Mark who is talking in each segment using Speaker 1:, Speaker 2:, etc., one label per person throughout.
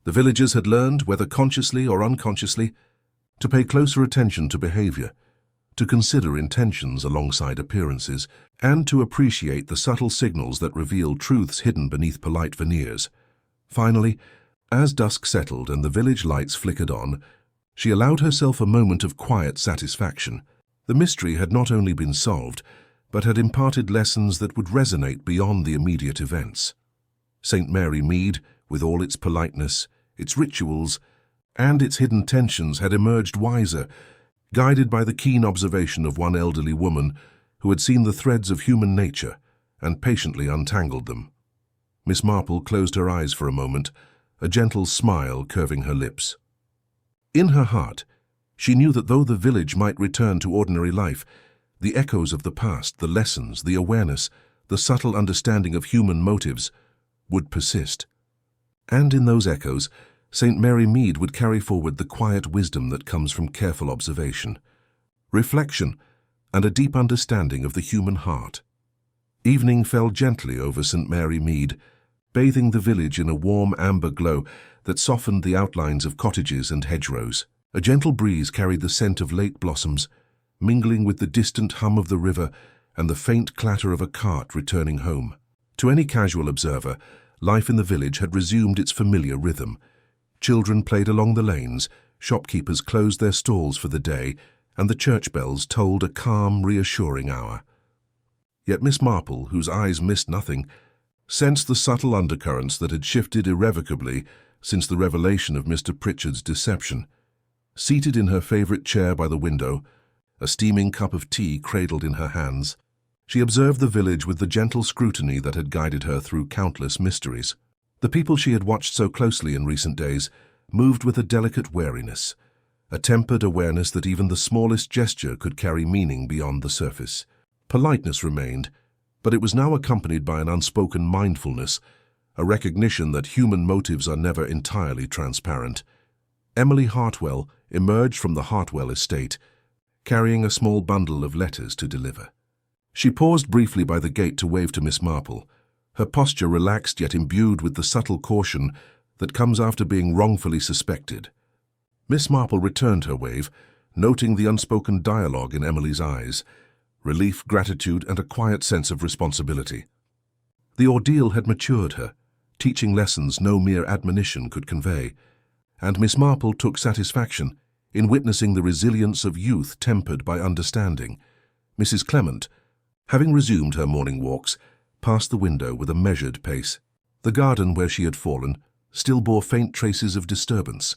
Speaker 1: The villagers had learned, whether consciously or unconsciously, to pay closer attention to behavior, to consider intentions alongside appearances, and to appreciate the subtle signals that reveal truths hidden beneath polite veneers. Finally, as dusk settled and the village lights flickered on, she allowed herself a moment of quiet satisfaction. The mystery had not only been solved, but had imparted lessons that would resonate beyond the immediate events. St. Mary Mead, with all its politeness, its rituals, and its hidden tensions, had emerged wiser, guided by the keen observation of one elderly woman who had seen the threads of human nature and patiently untangled them. Miss Marple closed her eyes for a moment, a gentle smile curving her lips. In her heart, she knew that though the village might return to ordinary life, the echoes of the past, the lessons, the awareness, the subtle understanding of human motives would persist. And in those echoes, St. Mary Mead would carry forward the quiet wisdom that comes from careful observation, reflection, and a deep understanding of the human heart. Evening fell gently over St. Mary Mead, bathing the village in a warm amber glow that softened the outlines of cottages and hedgerows. A gentle breeze carried the scent of late blossoms, mingling with the distant hum of the river and the faint clatter of a cart returning home. To any casual observer, life in the village had resumed its familiar rhythm. Children played along the lanes, shopkeepers closed their stalls for the day, and the church bells tolled a calm, reassuring hour. Yet Miss Marple, whose eyes missed nothing, sensed the subtle undercurrents that had shifted irrevocably since the revelation of Mr. Pritchard's deception. Seated in her favorite chair by the window, a steaming cup of tea cradled in her hands, she observed the village with the gentle scrutiny that had guided her through countless mysteries. The people she had watched so closely in recent days moved with a delicate wariness, a tempered awareness that even the smallest gesture could carry meaning beyond the surface. Politeness remained, but it was now accompanied by an unspoken mindfulness, a recognition that human motives are never entirely transparent. Emily Hartwell emerged from the Hartwell estate, carrying a small bundle of letters to deliver. She paused briefly by the gate to wave to Miss Marple, her posture relaxed yet imbued with the subtle caution that comes after being wrongfully suspected. Miss Marple returned her wave, noting the unspoken dialogue in Emily's eyes, relief, gratitude, and a quiet sense of responsibility. The ordeal had matured her, teaching lessons no mere admonition could convey, and Miss Marple took satisfaction in witnessing the resilience of youth tempered by understanding. Mrs. Clement, having resumed her morning walks, passed the window with a measured pace. The garden where she had fallen still bore faint traces of disturbance,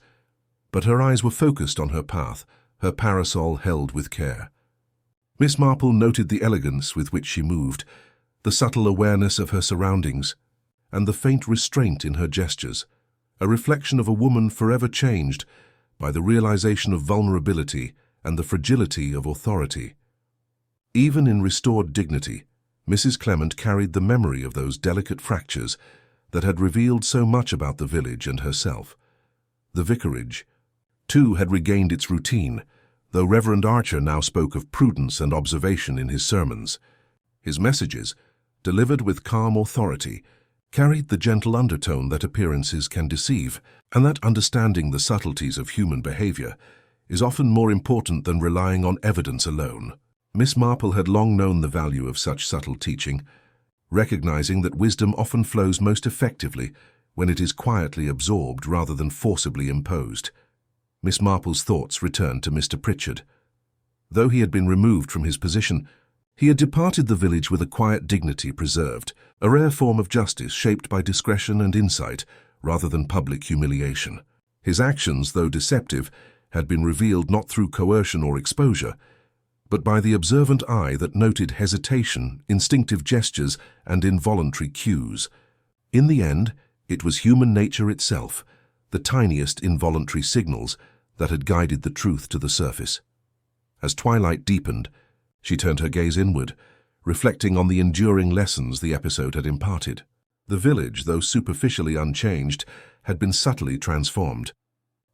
Speaker 1: but her eyes were focused on her path, her parasol held with care. Miss Marple noted the elegance with which she moved, the subtle awareness of her surroundings, and the faint restraint in her gestures, a reflection of a woman forever changed by the realization of vulnerability and the fragility of authority. Even in restored dignity, Mrs. Clement carried the memory of those delicate fractures that had revealed so much about the village and herself. The vicarage, too, had regained its routine, though Reverend Archer now spoke of prudence and observation in his sermons. His messages, delivered with calm authority, carried the gentle undertone that appearances can deceive, and that understanding the subtleties of human behavior is often more important than relying on evidence alone. Miss Marple had long known the value of such subtle teaching, recognizing that wisdom often flows most effectively when it is quietly absorbed rather than forcibly imposed. Miss Marple's thoughts returned to Mr. Pritchard. Though he had been removed from his position, he had departed the village with a quiet dignity preserved, a rare form of justice shaped by discretion and insight rather than public humiliation. His actions, though deceptive, had been revealed not through coercion or exposure, but by the observant eye that noted hesitation, instinctive gestures, and involuntary cues. In the end, it was human nature itself, the tiniest involuntary signals, that had guided the truth to the surface. As twilight deepened, she turned her gaze inward, reflecting on the enduring lessons the episode had imparted. The village, though superficially unchanged, had been subtly transformed.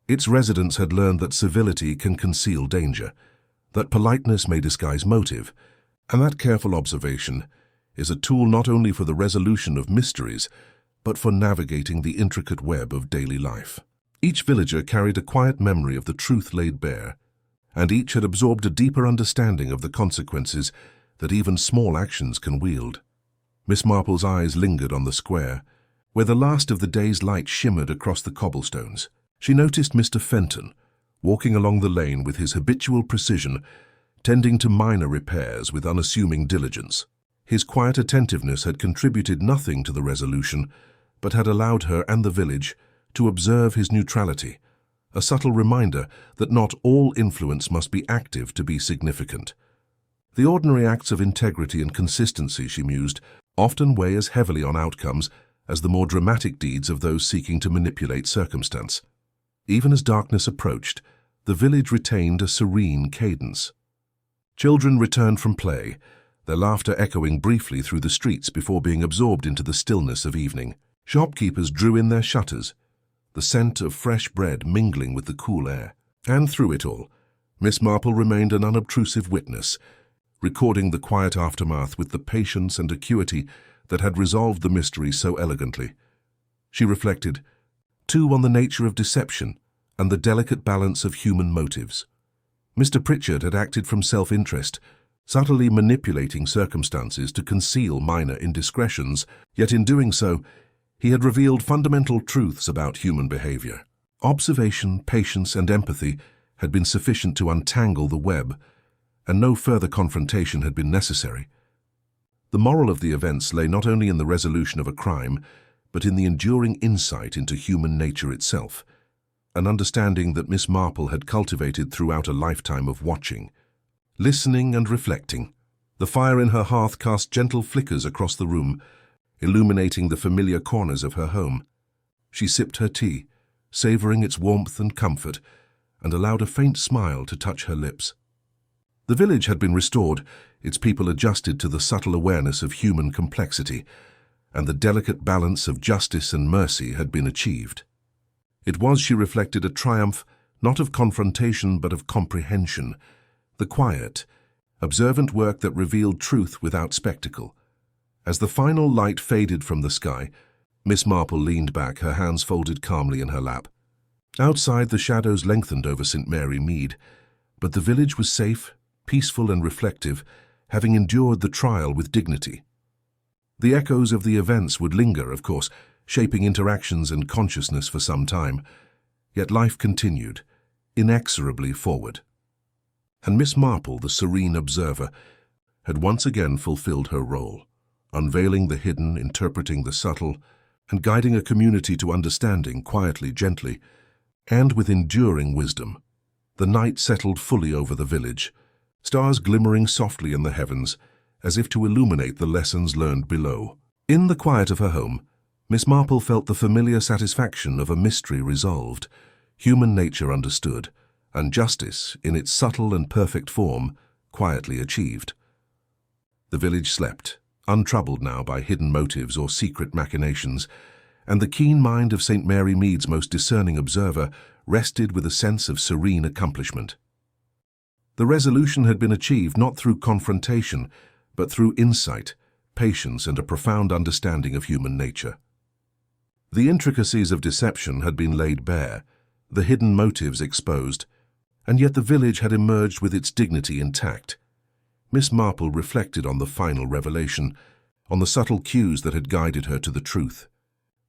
Speaker 1: Its residents had learned that civility can conceal danger, that politeness may disguise motive, and that careful observation is a tool not only for the resolution of mysteries, but for navigating the intricate web of daily life. Each villager carried a quiet memory of the truth laid bare, and each had absorbed a deeper understanding of the consequences that even small actions can wield. Miss Marple's eyes lingered on the square, where the last of the day's light shimmered across the cobblestones. She noticed Mr. Fenton, walking along the lane with his habitual precision, tending to minor repairs with unassuming diligence. His quiet attentiveness had contributed nothing to the resolution, but had allowed her and the village to observe his neutrality, a subtle reminder that not all influence must be active to be significant. The ordinary acts of integrity and consistency, she mused, often weigh as heavily on outcomes as the more dramatic deeds of those seeking to manipulate circumstance. Even as darkness approached, the village retained a serene cadence. Children returned from play, their laughter echoing briefly through the streets before being absorbed into the stillness of evening. Shopkeepers drew in their shutters, the scent of fresh bread mingling with the cool air. And through it all, Miss Marple remained an unobtrusive witness, recording the quiet aftermath with the patience and acuity that had resolved the mystery so elegantly. She reflected, too, on the nature of deception and the delicate balance of human motives. Mr. Pritchard had acted from self-interest, subtly manipulating circumstances to conceal minor indiscretions, yet in doing so, he had revealed fundamental truths about human behavior. Observation, patience, and empathy had been sufficient to untangle the web, and no further confrontation had been necessary. The moral of the events lay not only in the resolution of a crime, but in the enduring insight into human nature itself, an understanding that Miss Marple had cultivated throughout a lifetime of watching, listening and reflecting. The fire in her hearth cast gentle flickers across the room, illuminating the familiar corners of her home. She sipped her tea, savoring its warmth and comfort, and allowed a faint smile to touch her lips. The village had been restored, its people adjusted to the subtle awareness of human complexity, and the delicate balance of justice and mercy had been achieved. It was, she reflected, a triumph not of confrontation but of comprehension, the quiet, observant work that revealed truth without spectacle. As the final light faded from the sky, Miss Marple leaned back, her hands folded calmly in her lap. Outside, the shadows lengthened over St. Mary Mead, but the village was safe, peaceful and reflective, having endured the trial with dignity. The echoes of the events would linger, of course, shaping interactions and consciousness for some time, yet life continued, inexorably forward. And Miss Marple, the serene observer, had once again fulfilled her role, unveiling the hidden, interpreting the subtle, and guiding a community to understanding quietly, gently, and with enduring wisdom. The night settled fully over the village, stars glimmering softly in the heavens, as if to illuminate the lessons learned below. In the quiet of her home, Miss Marple felt the familiar satisfaction of a mystery resolved, human nature understood, and justice, in its subtle and perfect form, quietly achieved. The village slept, untroubled now by hidden motives or secret machinations, and the keen mind of St. Mary Mead's most discerning observer rested with a sense of serene accomplishment. The resolution had been achieved not through confrontation, but through insight, patience, and a profound understanding of human nature. The intricacies of deception had been laid bare, the hidden motives exposed, and yet the village had emerged with its dignity intact. Miss Marple reflected on the final revelation, on the subtle cues that had guided her to the truth.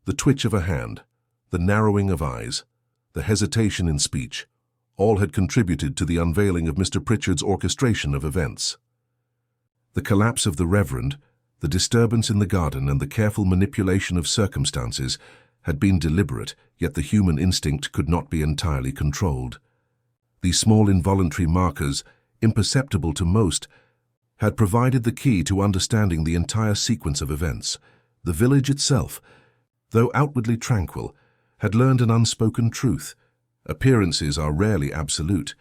Speaker 1: The twitch of a hand, the narrowing of eyes, the hesitation in speech, all had contributed to the unveiling of Mr. Pritchard's orchestration of events. The collapse of the Reverend, the disturbance in the garden, and the careful manipulation of circumstances had been deliberate, yet the human instinct could not be entirely controlled. These small involuntary markers, imperceptible to most, had provided the key to understanding the entire sequence of events. The village itself, though outwardly tranquil, had learned an unspoken truth. Appearances are rarely absolute,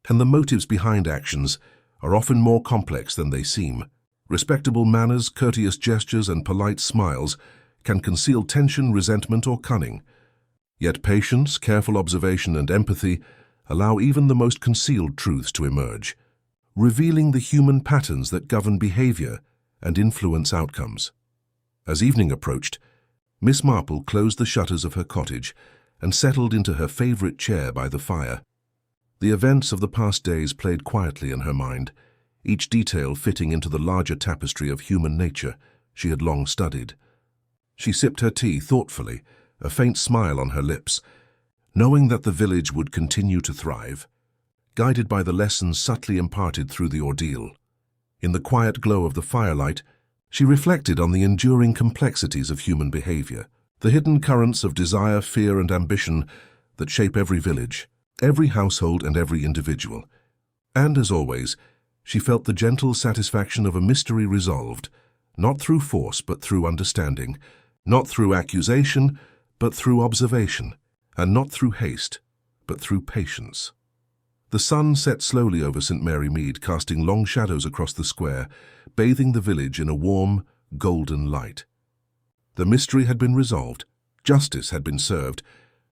Speaker 1: and the motives behind actions are often more complex than they seem. Respectable manners, courteous gestures, and polite smiles can conceal tension, resentment, or cunning. Yet patience, careful observation, and empathy allow even the most concealed truths to emerge, revealing the human patterns that govern behavior and influence outcomes. As evening approached, Miss Marple closed the shutters of her cottage and settled into her favourite chair by the fire. The events of the past days played quietly in her mind, each detail fitting into the larger tapestry of human nature she had long studied. She sipped her tea thoughtfully, a faint smile on her lips, knowing that the village would continue to thrive, guided by the lessons subtly imparted through the ordeal. In the quiet glow of the firelight, she reflected on the enduring complexities of human behavior, the hidden currents of desire, fear, and ambition that shape every village, every household, and every individual. And, as always, she felt the gentle satisfaction of a mystery resolved, not through force but through understanding, not through accusation but through observation, and not through haste but through patience. The sun set slowly over St. Mary Mead, casting long shadows across the square, bathing the village in a warm, golden light. The mystery had been resolved, justice had been served,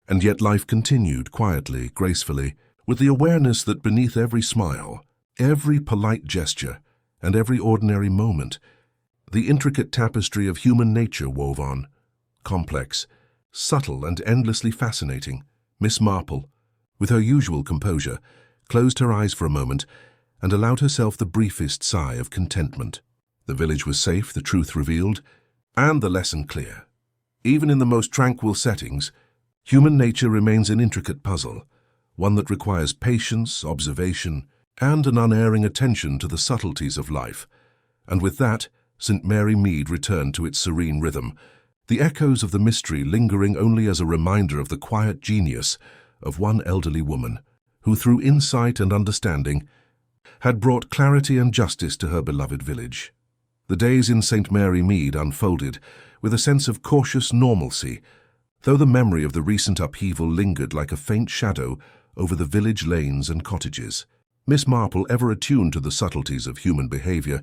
Speaker 1: and yet life continued quietly, gracefully, with the awareness that beneath every smile, every polite gesture, and every ordinary moment, the intricate tapestry of human nature wove on. Complex, subtle, and endlessly fascinating, Miss Marple, with her usual composure, closed her eyes for a moment and allowed herself the briefest sigh of contentment. The village was safe, the truth revealed, and the lesson clear. Even in the most tranquil settings, human nature remains an intricate puzzle, one that requires patience, observation, and an unerring attention to the subtleties of life. And with that, St. Mary Mead returned to its serene rhythm, the echoes of the mystery lingering only as a reminder of the quiet genius of one elderly woman, who through insight and understanding had brought clarity and justice to her beloved village. The days in St. Mary Mead unfolded with a sense of cautious normalcy, though the memory of the recent upheaval lingered like a faint shadow over the village lanes and cottages. Miss Marple, ever attuned to the subtleties of human behavior,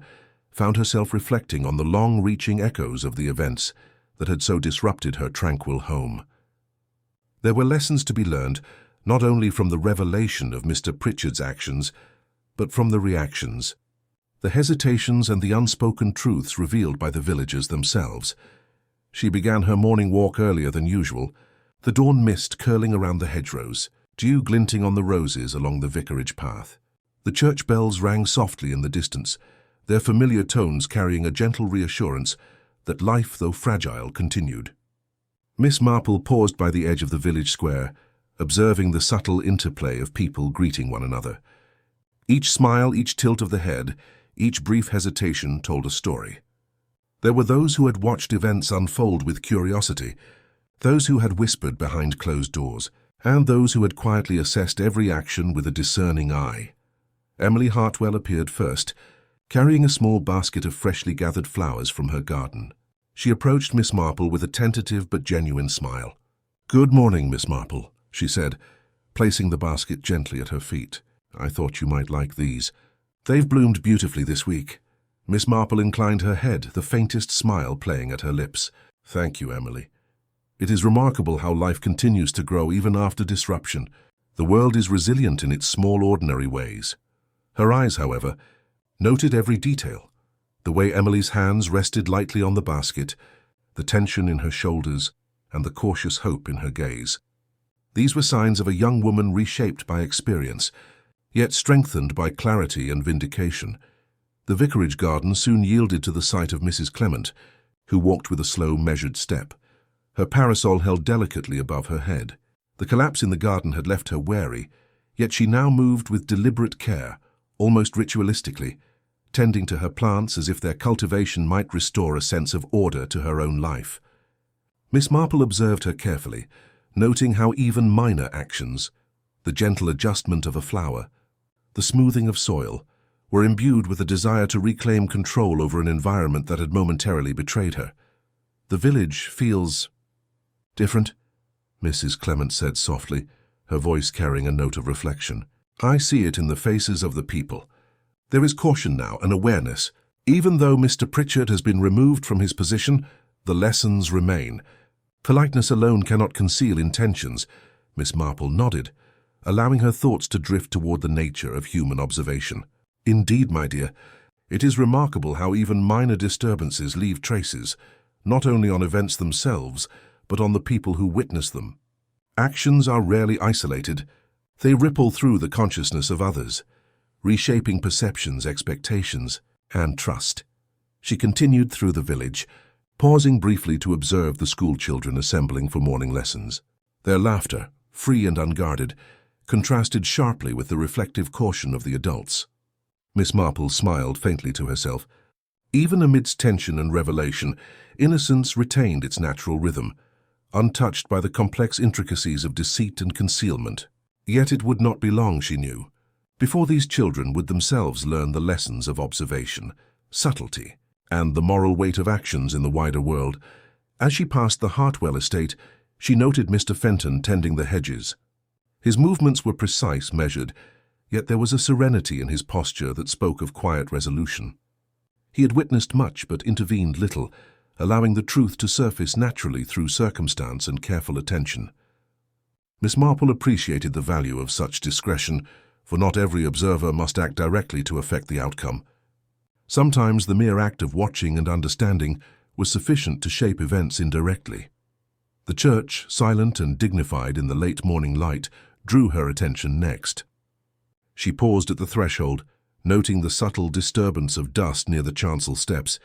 Speaker 1: found herself reflecting on the long-reaching echoes of the events that had so disrupted her tranquil home. There were lessons to be learned not only from the revelation of Mr. Pritchard's actions, but from the reactions, the hesitations and the unspoken truths revealed by the villagers themselves. She began her morning walk earlier than usual, the dawn mist curling around the hedgerows, dew glinting on the roses along the vicarage path. The church bells rang softly in the distance, their familiar tones carrying a gentle reassurance that life, though fragile, continued. Miss Marple paused by the edge of the village square, observing the subtle interplay of people greeting one another. Each smile, each tilt of the head, each brief hesitation told a story. There were those who had watched events unfold with curiosity, those who had whispered behind closed doors, and those who had quietly assessed every action with a discerning eye. Emily Hartwell appeared first, carrying a small basket of freshly gathered flowers from her garden. She approached Miss Marple with a tentative but genuine smile. "Good morning, Miss Marple," she said, placing the basket gently at her feet. "I thought you might like these. They've bloomed beautifully this week." Miss Marple inclined her head, the faintest smile playing at her lips. "Thank you, Emily. It is remarkable how life continues to grow even after disruption. The world is resilient in its small, ordinary ways." Her eyes, however, noted every detail, the way Emily's hands rested lightly on the basket, the tension in her shoulders, and the cautious hope in her gaze. These were signs of a young woman reshaped by experience, yet strengthened by clarity and vindication. The vicarage garden soon yielded to the sight of Mrs. Clement, who walked with a slow, measured step, her parasol held delicately above her head. The collapse in the garden had left her wary, yet she now moved with deliberate care, almost ritualistically, tending to her plants as if their cultivation might restore a sense of order to her own life. Miss Marple observed her carefully, noting how even minor actions, the gentle adjustment of a flower, the smoothing of soil, were imbued with a desire to reclaim control over an environment that had momentarily betrayed her. "The village feels different," Mrs. Clement said softly, her voice carrying a note of reflection. "I see it in the faces of the people. There is caution now, an awareness. Even though Mr. Pritchard has been removed from his position, the lessons remain. Politeness alone cannot conceal intentions." Miss Marple nodded, allowing her thoughts to drift toward the nature of human observation. "Indeed, my dear, it is remarkable how even minor disturbances leave traces, not only on events themselves, but on the people who witness them. Actions are rarely isolated. They ripple through the consciousness of others, reshaping perceptions, expectations, and trust. She continued through the village, pausing briefly to observe the schoolchildren assembling for morning lessons. Their laughter, free and unguarded, contrasted sharply with the reflective caution of the adults. Miss Marple smiled faintly to herself. Even amidst tension and revelation, innocence retained its natural rhythm, untouched by the complex intricacies of deceit and concealment. Yet it would not be long, she knew, before these children would themselves learn the lessons of observation, subtlety, and the moral weight of actions in the wider world. As she passed the Hartwell estate, she noted Mr. Fenton tending the hedges. His movements were precise, measured, yet there was a serenity in his posture that spoke of quiet resolution. He had witnessed much but intervened little, allowing the truth to surface naturally through circumstance and careful attention. Miss Marple appreciated the value of such discretion, for not every observer must act directly to affect the outcome. Sometimes the mere act of watching and understanding was sufficient to shape events indirectly. The church, silent and dignified in the late morning light, drew her attention next. She paused at the threshold, noting the subtle disturbance of dust near the chancel steps,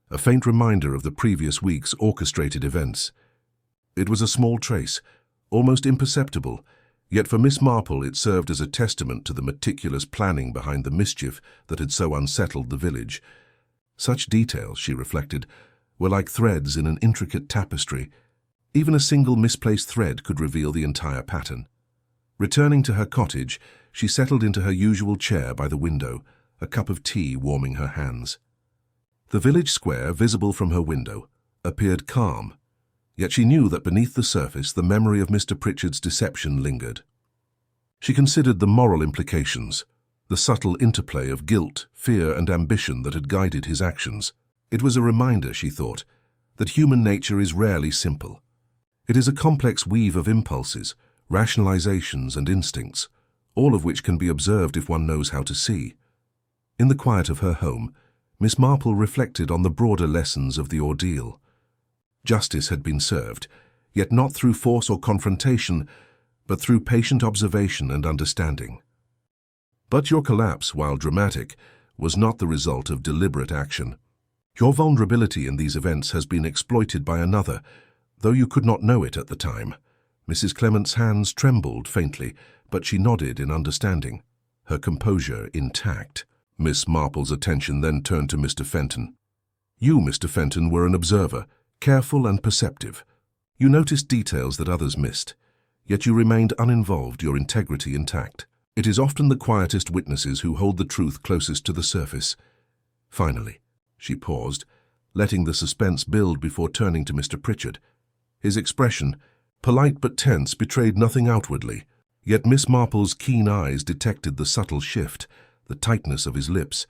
Speaker 1: a faint reminder of the previous week's orchestrated events. It was a small trace, almost imperceptible, yet for Miss Marple it served as a testament to the meticulous planning behind the mischief that had so unsettled the village. Such details, she reflected, were like threads in an intricate tapestry. Even a single misplaced thread could reveal the entire pattern. Returning to her cottage, she settled into her usual chair by the window, a cup of tea warming her hands. The village square, visible from her window, appeared calm, yet she knew that beneath the surface the memory of Mr. Pritchard's deception lingered. She considered the moral implications, the subtle interplay of guilt, fear, and ambition that had guided his actions. It was a reminder, she thought, that human nature is rarely simple. It is a complex weave of impulses, rationalizations, and instincts, all of which can be observed if one knows how to see. In the quiet of her home, Miss Marple reflected on the broader lessons of the ordeal. Justice had been served, yet not through force or confrontation, but through patient observation and understanding. But your collapse, while dramatic, was not the result of deliberate action. Your vulnerability in these events has been exploited by another, though you could not know it at the time. Mrs. Clement's hands trembled faintly, but she nodded in understanding, her composure intact. Miss Marple's attention then turned to Mr. Fenton. You, Mr. Fenton, were an observer, careful and perceptive. You noticed details that others missed, yet you remained uninvolved, your integrity intact. It is often the quietest witnesses who hold the truth closest to the surface. Finally, she paused, letting the suspense build before turning to Mr. Pritchard. His expression, polite but tense, betrayed nothing outwardly, yet Miss Marple's keen eyes detected the subtle shift, the tightness of his lips,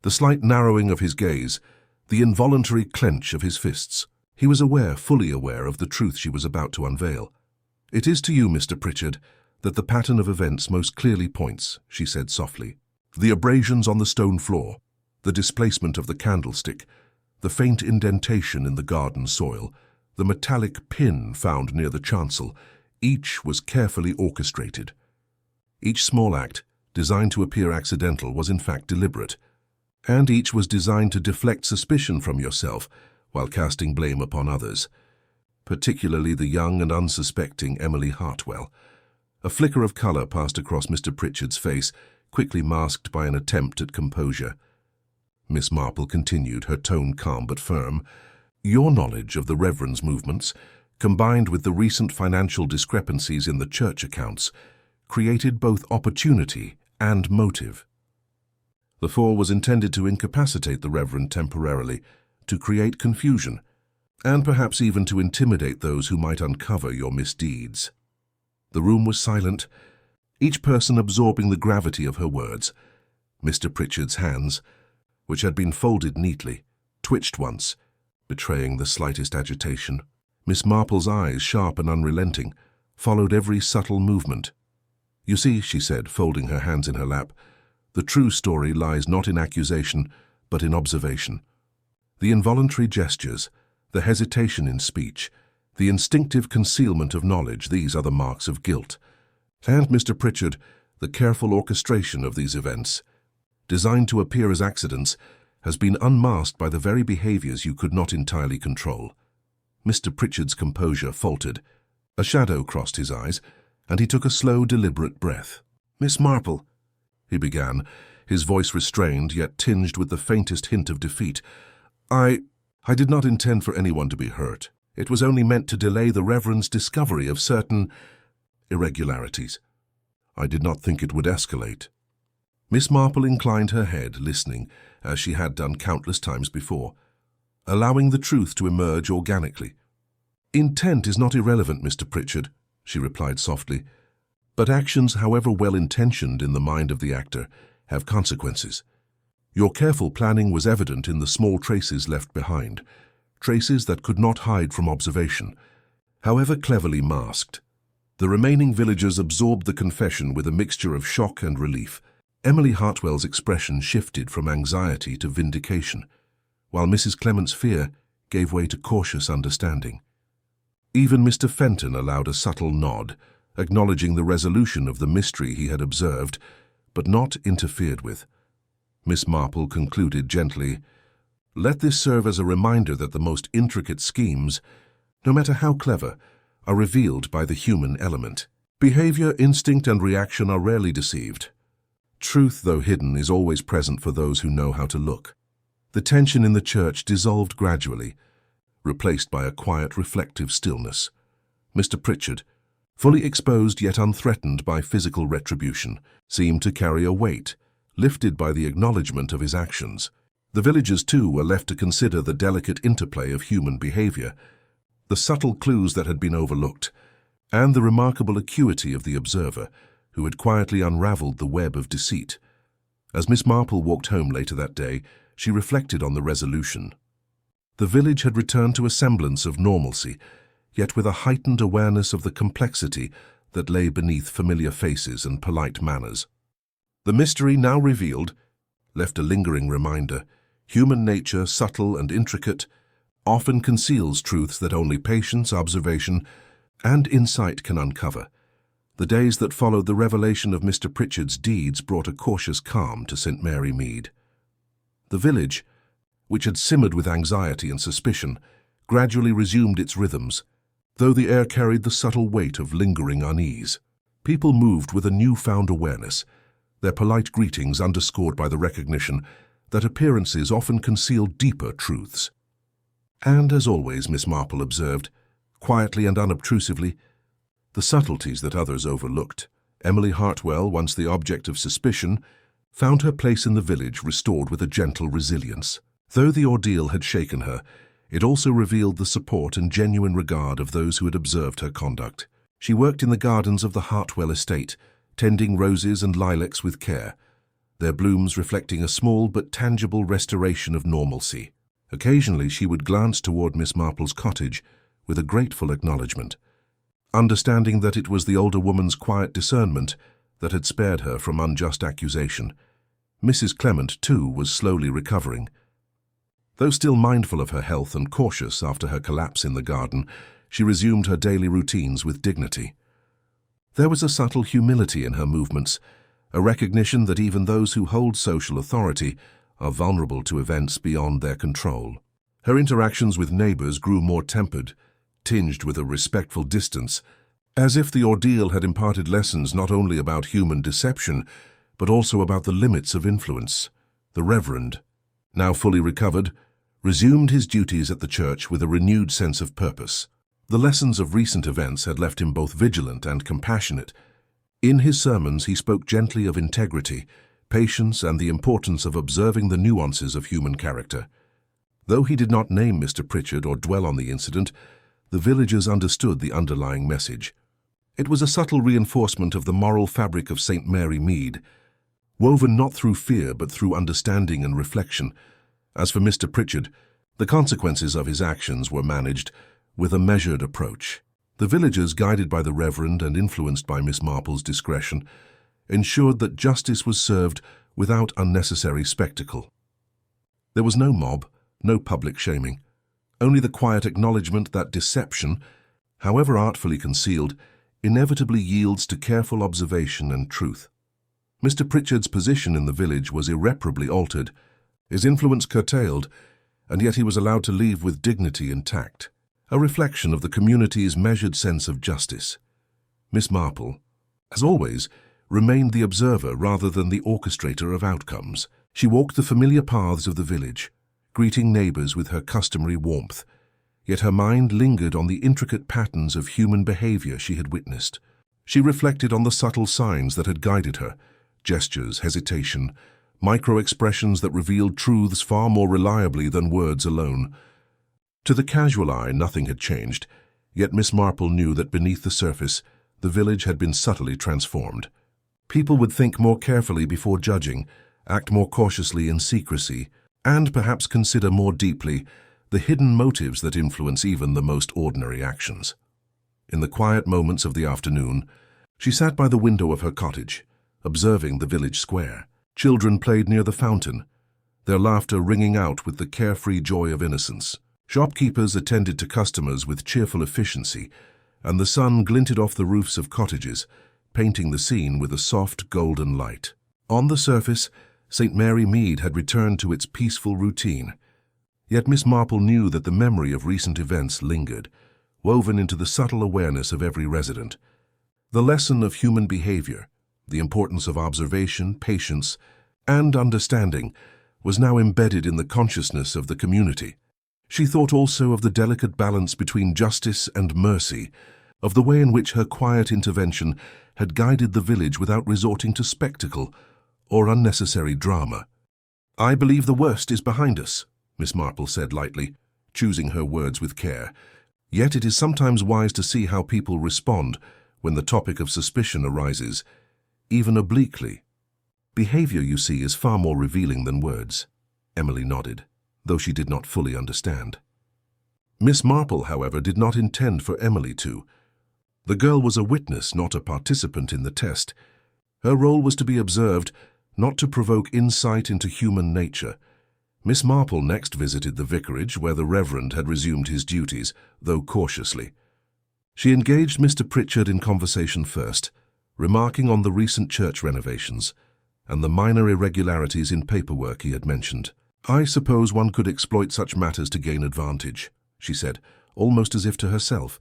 Speaker 1: the slight narrowing of his gaze, the involuntary clench of his fists. He was aware, fully aware, of the truth she was about to unveil. It is to you, Mr. Pritchard, that the pattern of events most clearly points, she said softly. The abrasions on the stone floor, the displacement of the candlestick, the faint indentation in the garden soil, the metallic pin found near the chancel, each was carefully orchestrated. Each small act, designed to appear accidental, was in fact deliberate, and each was designed to deflect suspicion from yourself while casting blame upon others, particularly the young and unsuspecting Emily Hartwell. A flicker of color passed across Mr. Pritchard's face, quickly masked by an attempt at composure. Miss Marple continued, her tone calm but firm. Your knowledge of the Reverend's movements, combined with the recent financial discrepancies in the church accounts, created both opportunity and motive. The fall was intended to incapacitate the Reverend temporarily, to create confusion, and perhaps even to intimidate those who might uncover your misdeeds. The room was silent, each person absorbing the gravity of her words. Mr. Pritchard's hands, which had been folded neatly, twitched once, betraying the slightest agitation. Miss Marple's eyes, sharp and unrelenting, followed every subtle movement. You see, she said, folding her hands in her lap, the true story lies not in accusation, but in observation. The involuntary gestures, The hesitation in speech, the instinctive concealment of knowledge, these are the marks of guilt. And Mr. Pritchard, the careful orchestration of these events, designed to appear as accidents, has been unmasked by the very behaviors you could not entirely control. Mr. Pritchard's composure faltered. A shadow crossed his eyes, and he took a slow, deliberate breath. "Miss Marple," he began, his voice restrained yet tinged with the faintest hint of defeat. I did not intend for anyone to be hurt. It was only meant to delay the Reverend's discovery of certain irregularities. I did not think it would escalate." Miss Marple inclined her head, listening, as she had done countless times before, allowing the truth to emerge organically. "Intent is not irrelevant, Mr. Pritchard," she replied softly, "but actions, however well-intentioned in the mind of the actor, have consequences. Your careful planning was evident in the small traces left behind, traces that could not hide from observation, however cleverly masked. The remaining villagers absorbed the confession with a mixture of shock and relief. Emily Hartwell's expression shifted from anxiety to vindication, while Mrs. Clement's fear gave way to cautious understanding. Even Mr. Fenton allowed a subtle nod, acknowledging the resolution of the mystery he had observed, but not interfered with. Miss Marple concluded gently, "Let this serve as a reminder that the most intricate schemes, no matter how clever, are revealed by the human element. Behavior, instinct, and reaction are rarely deceived. Truth, though hidden, is always present for those who know how to look." The tension in the church dissolved gradually, replaced by a quiet, reflective stillness. Mr. Pritchard, fully exposed yet unthreatened by physical retribution, seemed to carry a weight, lifted by the acknowledgement of his actions. The villagers, too, were left to consider the delicate interplay of human behavior, the subtle clues that had been overlooked, and the remarkable acuity of the observer, who had quietly unraveled the web of deceit. As Miss Marple walked home later that day, she reflected on the resolution. The village had returned to a semblance of normalcy, yet with a heightened awareness of the complexity that lay beneath familiar faces and polite manners. The mystery now revealed left a lingering reminder: human nature, subtle and intricate, often conceals truths that only patience, observation, and insight can uncover. The days that followed the revelation of Mr. Pritchard's deeds brought a cautious calm to St. Mary Mead. The village, which had simmered with anxiety and suspicion, gradually resumed its rhythms, though the air carried the subtle weight of lingering unease. People moved with a newfound awareness, their polite greetings underscored by the recognition that appearances often conceal deeper truths. And, as always, Miss Marple observed, quietly and unobtrusively, the subtleties that others overlooked. Emily Hartwell, once the object of suspicion, found her place in the village restored with a gentle resilience. Though the ordeal had shaken her, it also revealed the support and genuine regard of those who had observed her conduct. She worked in the gardens of the Hartwell estate, tending roses and lilacs with care, their blooms reflecting a small but tangible restoration of normalcy. Occasionally she would glance toward Miss Marple's cottage with a grateful acknowledgement, understanding that it was the older woman's quiet discernment that had spared her from unjust accusation. Mrs. Clement, too, was slowly recovering. Though still mindful of her health and cautious after her collapse in the garden, she resumed her daily routines with dignity. There was a subtle humility in her movements, a recognition that even those who hold social authority are vulnerable to events beyond their control. Her interactions with neighbors grew more tempered, tinged with a respectful distance, as if the ordeal had imparted lessons not only about human deception, but also about the limits of influence. The Reverend, now fully recovered, resumed his duties at the church with a renewed sense of purpose. The lessons of recent events had left him both vigilant and compassionate. In his sermons he spoke gently of integrity, patience, and the importance of observing the nuances of human character. Though he did not name Mr. Pritchard or dwell on the incident, the villagers understood the underlying message. It was a subtle reinforcement of the moral fabric of St. Mary Mead, woven not through fear but through understanding and reflection. As for Mr. Pritchard, the consequences of his actions were managed with a measured approach. The villagers, guided by the Reverend and influenced by Miss Marple's discretion, ensured that justice was served without unnecessary spectacle. There was no mob, no public shaming, only the quiet acknowledgement that deception, however artfully concealed, inevitably yields to careful observation and truth. Mr. Pritchard's position in the village was irreparably altered, his influence curtailed, and yet he was allowed to leave with dignity intact, a reflection of the community's measured sense of justice. Miss Marple, as always, remained the observer rather than the orchestrator of outcomes. She walked the familiar paths of the village, greeting neighbors with her customary warmth, yet her mind lingered on the intricate patterns of human behavior she had witnessed. She reflected on the subtle signs that had guided her, gestures, hesitation, micro-expressions that revealed truths far more reliably than words alone. To the casual eye, nothing had changed, yet Miss Marple knew that beneath the surface, the village had been subtly transformed. People would think more carefully before judging, act more cautiously in secrecy, and perhaps consider more deeply the hidden motives that influence even the most ordinary actions. In the quiet moments of the afternoon, she sat by the window of her cottage, observing the village square. Children played near the fountain, their laughter ringing out with the carefree joy of innocence. Shopkeepers attended to customers with cheerful efficiency, and the sun glinted off the roofs of cottages, painting the scene with a soft golden light. On the surface, St. Mary Mead had returned to its peaceful routine. Yet Miss Marple knew that the memory of recent events lingered, woven into the subtle awareness of every resident. The lesson of human behavior, the importance of observation, patience, and understanding, was now embedded in the consciousness of the community. She thought also of the delicate balance between justice and mercy, of the way in which her quiet intervention had guided the village without resorting to spectacle or unnecessary drama. "I believe the worst is behind us," Miss Marple said lightly, choosing her words with care. Yet it is sometimes wise to see how people respond when the topic of suspicion arises, even obliquely. "Behavior, you see, is far more revealing than words." Emily nodded, though she did not fully understand. Miss Marple, however, did not intend for Emily to. The girl was a witness, not a participant in the test. Her role was to be observed, not to provoke insight into human nature. Miss Marple next visited the vicarage, where the Reverend had resumed his duties, though cautiously. She engaged Mr. Pritchard in conversation first, remarking on the recent church renovations and the minor irregularities in paperwork he had mentioned. "I suppose one could exploit such matters to gain advantage," she said, almost as if to herself.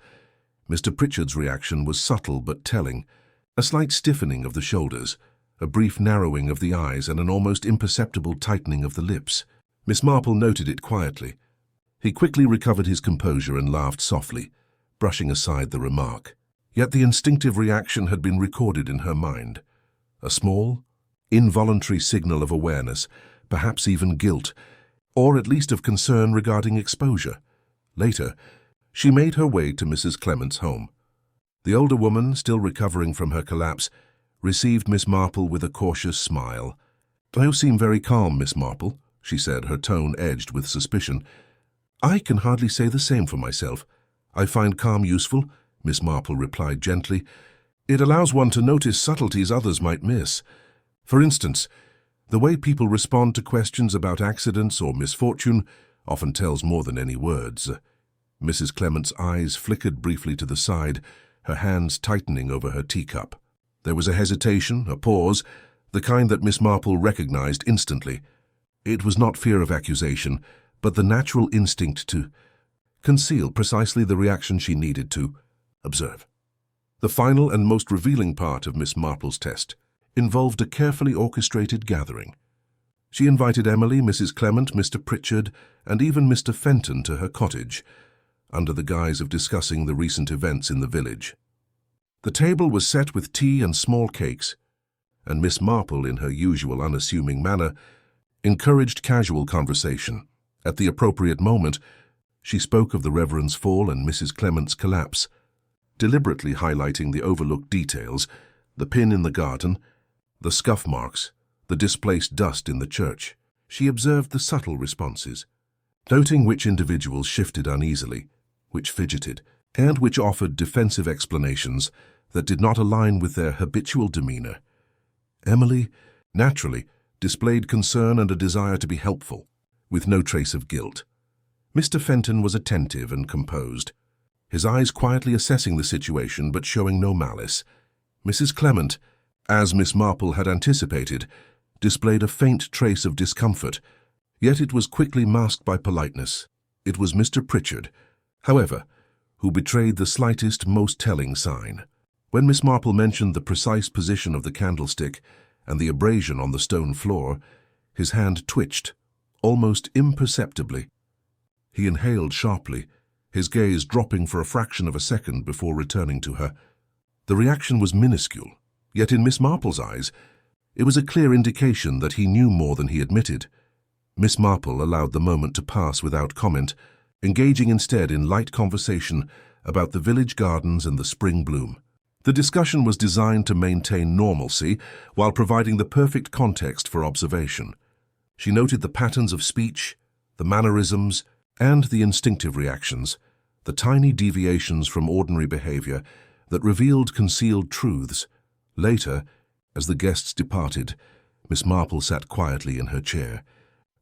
Speaker 1: Mr. Pritchard's reaction was subtle but telling, a slight stiffening of the shoulders, a brief narrowing of the eyes, and an almost imperceptible tightening of the lips. Miss Marple noted it quietly. He quickly recovered his composure and laughed softly, brushing aside the remark. Yet the instinctive reaction had been recorded in her mind. A small, involuntary signal of awareness, perhaps even guilt, or at least of concern regarding exposure. Later, she made her way to Mrs. Clement's home. The older woman, still recovering from her collapse, received Miss Marple with a cautious smile. "You seem very calm, Miss Marple," she said, her tone edged with suspicion. "I can hardly say the same for myself. I find calm useful," Miss Marple replied gently. "It allows one to notice subtleties others might miss. For instance, the way people respond to questions about accidents or misfortune often tells more than any words." Mrs. Clement's eyes flickered briefly to the side, her hands tightening over her teacup. There was a hesitation, a pause, the kind that Miss Marple recognized instantly. It was not fear of accusation, but the natural instinct to conceal precisely the reaction she needed to observe. The final and most revealing part of Miss Marple's test involved a carefully orchestrated gathering. She invited Emily, Mrs. Clement, Mr. Pritchard, and even Mr. Fenton to her cottage, under the guise of discussing the recent events in the village. The table was set with tea and small cakes, and Miss Marple, in her usual unassuming manner, encouraged casual conversation. At the appropriate moment, she spoke of the Reverend's fall and Mrs. Clement's collapse, deliberately highlighting the overlooked details, the pin in the garden, the scuff marks, the displaced dust in the church. She observed the subtle responses, noting which individuals shifted uneasily, which fidgeted, and which offered defensive explanations that did not align with their habitual demeanor. Emily, naturally, displayed concern and a desire to be helpful, with no trace of guilt. Mr. Fenton was attentive and composed, his eyes quietly assessing the situation but showing no malice. Mrs. Clement, as Miss Marple had anticipated, displayed a faint trace of discomfort, yet it was quickly masked by politeness. It was Mr. Pritchard, however, who betrayed the slightest, most telling sign. When Miss Marple mentioned the precise position of the candlestick and the abrasion on the stone floor, his hand twitched, almost imperceptibly. He inhaled sharply, his gaze dropping for a fraction of a second before returning to her. The reaction was minuscule, yet in Miss Marple's eyes, it was a clear indication that he knew more than he admitted. Miss Marple allowed the moment to pass without comment, engaging instead in light conversation about the village gardens and the spring bloom. The discussion was designed to maintain normalcy while providing the perfect context for observation. She noted the patterns of speech, the mannerisms, and the instinctive reactions, the tiny deviations from ordinary behavior that revealed concealed truths. Later, as the guests departed, Miss Marple sat quietly in her chair,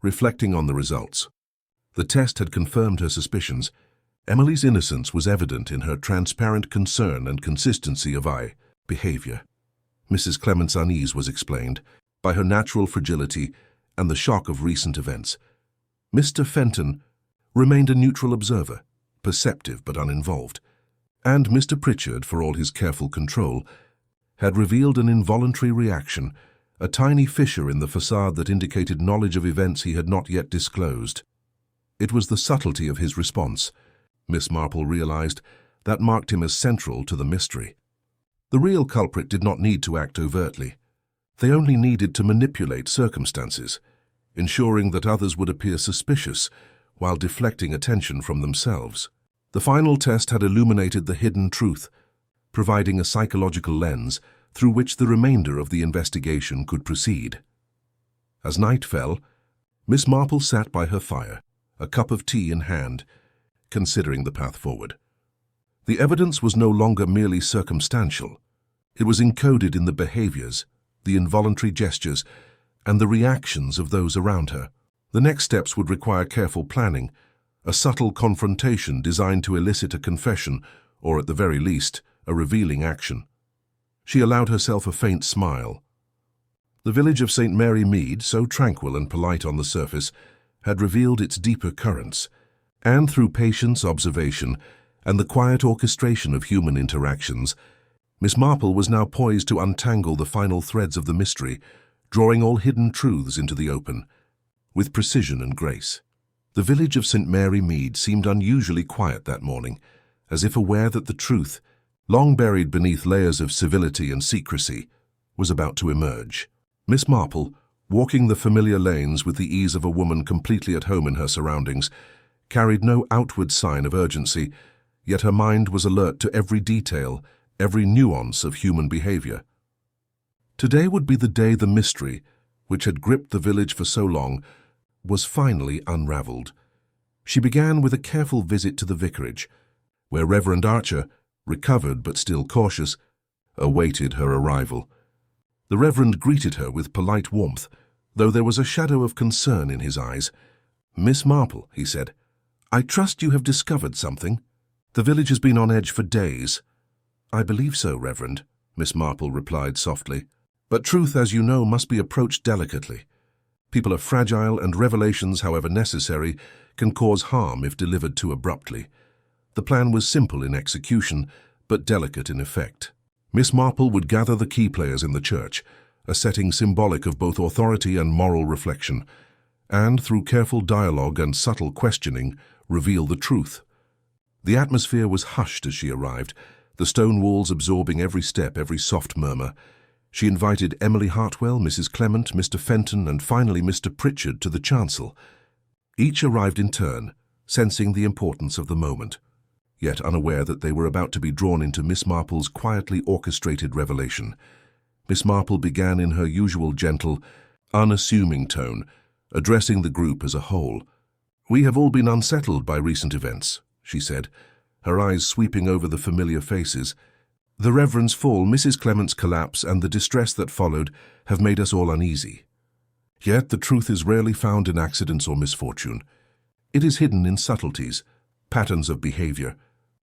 Speaker 1: reflecting on the results. The test had confirmed her suspicions. Emily's innocence was evident in her transparent concern and consistency of behavior. Mrs. Clement's unease was explained by her natural fragility and the shock of recent events. Mr. Fenton remained a neutral observer, perceptive but uninvolved, and Mr. Pritchard, for all his careful control, had revealed an involuntary reaction, a tiny fissure in the facade that indicated knowledge of events he had not yet disclosed. It was the subtlety of his response, Miss Marple realized, that marked him as central to the mystery. The real culprit did not need to act overtly. They only needed to manipulate circumstances, ensuring that others would appear suspicious while deflecting attention from themselves. The final test had illuminated the hidden truth, providing a psychological lens through which the remainder of the investigation could proceed. As night fell, Miss Marple sat by her fire, a cup of tea in hand, considering the path forward. The evidence was no longer merely circumstantial. It was encoded in the behaviors, the involuntary gestures, and the reactions of those around her. The next steps would require careful planning, a subtle confrontation designed to elicit a confession, or at the very least, a revealing action. She allowed herself a faint smile. The village of St. Mary Mead, so tranquil and polite on the surface, had revealed its deeper currents, and through patience, observation, and the quiet orchestration of human interactions, Miss Marple was now poised to untangle the final threads of the mystery, drawing all hidden truths into the open, with precision and grace. The village of St. Mary Mead seemed unusually quiet that morning, as if aware that the truth, long buried beneath layers of civility and secrecy, was about to emerge. Miss Marple, walking the familiar lanes with the ease of a woman completely at home in her surroundings, carried no outward sign of urgency, yet her mind was alert to every detail, every nuance of human behavior. Today would be the day the mystery, which had gripped the village for so long, was finally unraveled. She began with a careful visit to the vicarage, where Reverend Archer, recovered but still cautious, awaited her arrival. The Reverend greeted her with polite warmth, though there was a shadow of concern in his eyes. "Miss Marple," he said, "I trust you have discovered something. The village has been on edge for days." "I believe so, Reverend," Miss Marple replied softly. "But truth, as you know, must be approached delicately. People are fragile, and revelations, however necessary, can cause harm if delivered too abruptly. The plan was simple in execution, but delicate in effect. Miss Marple would gather the key players in the church, a setting symbolic of both authority and moral reflection, and, through careful dialogue and subtle questioning, reveal the truth. The atmosphere was hushed as she arrived, the stone walls absorbing every step, every soft murmur. She invited Emily Hartwell, Mrs. Clement, Mr. Fenton, and finally Mr. Pritchard to the chancel. Each arrived in turn, sensing the importance of the moment, yet unaware that they were about to be drawn into Miss Marple's quietly orchestrated revelation. Miss Marple began in her usual gentle, unassuming tone, addressing the group as a whole. "We have all been unsettled by recent events," she said, her eyes sweeping over the familiar faces. "The Reverend's fall, Mrs. Clement's collapse, and the distress that followed have made us all uneasy. Yet the truth is rarely found in accidents or misfortune. It is hidden in subtleties, patterns of behavior,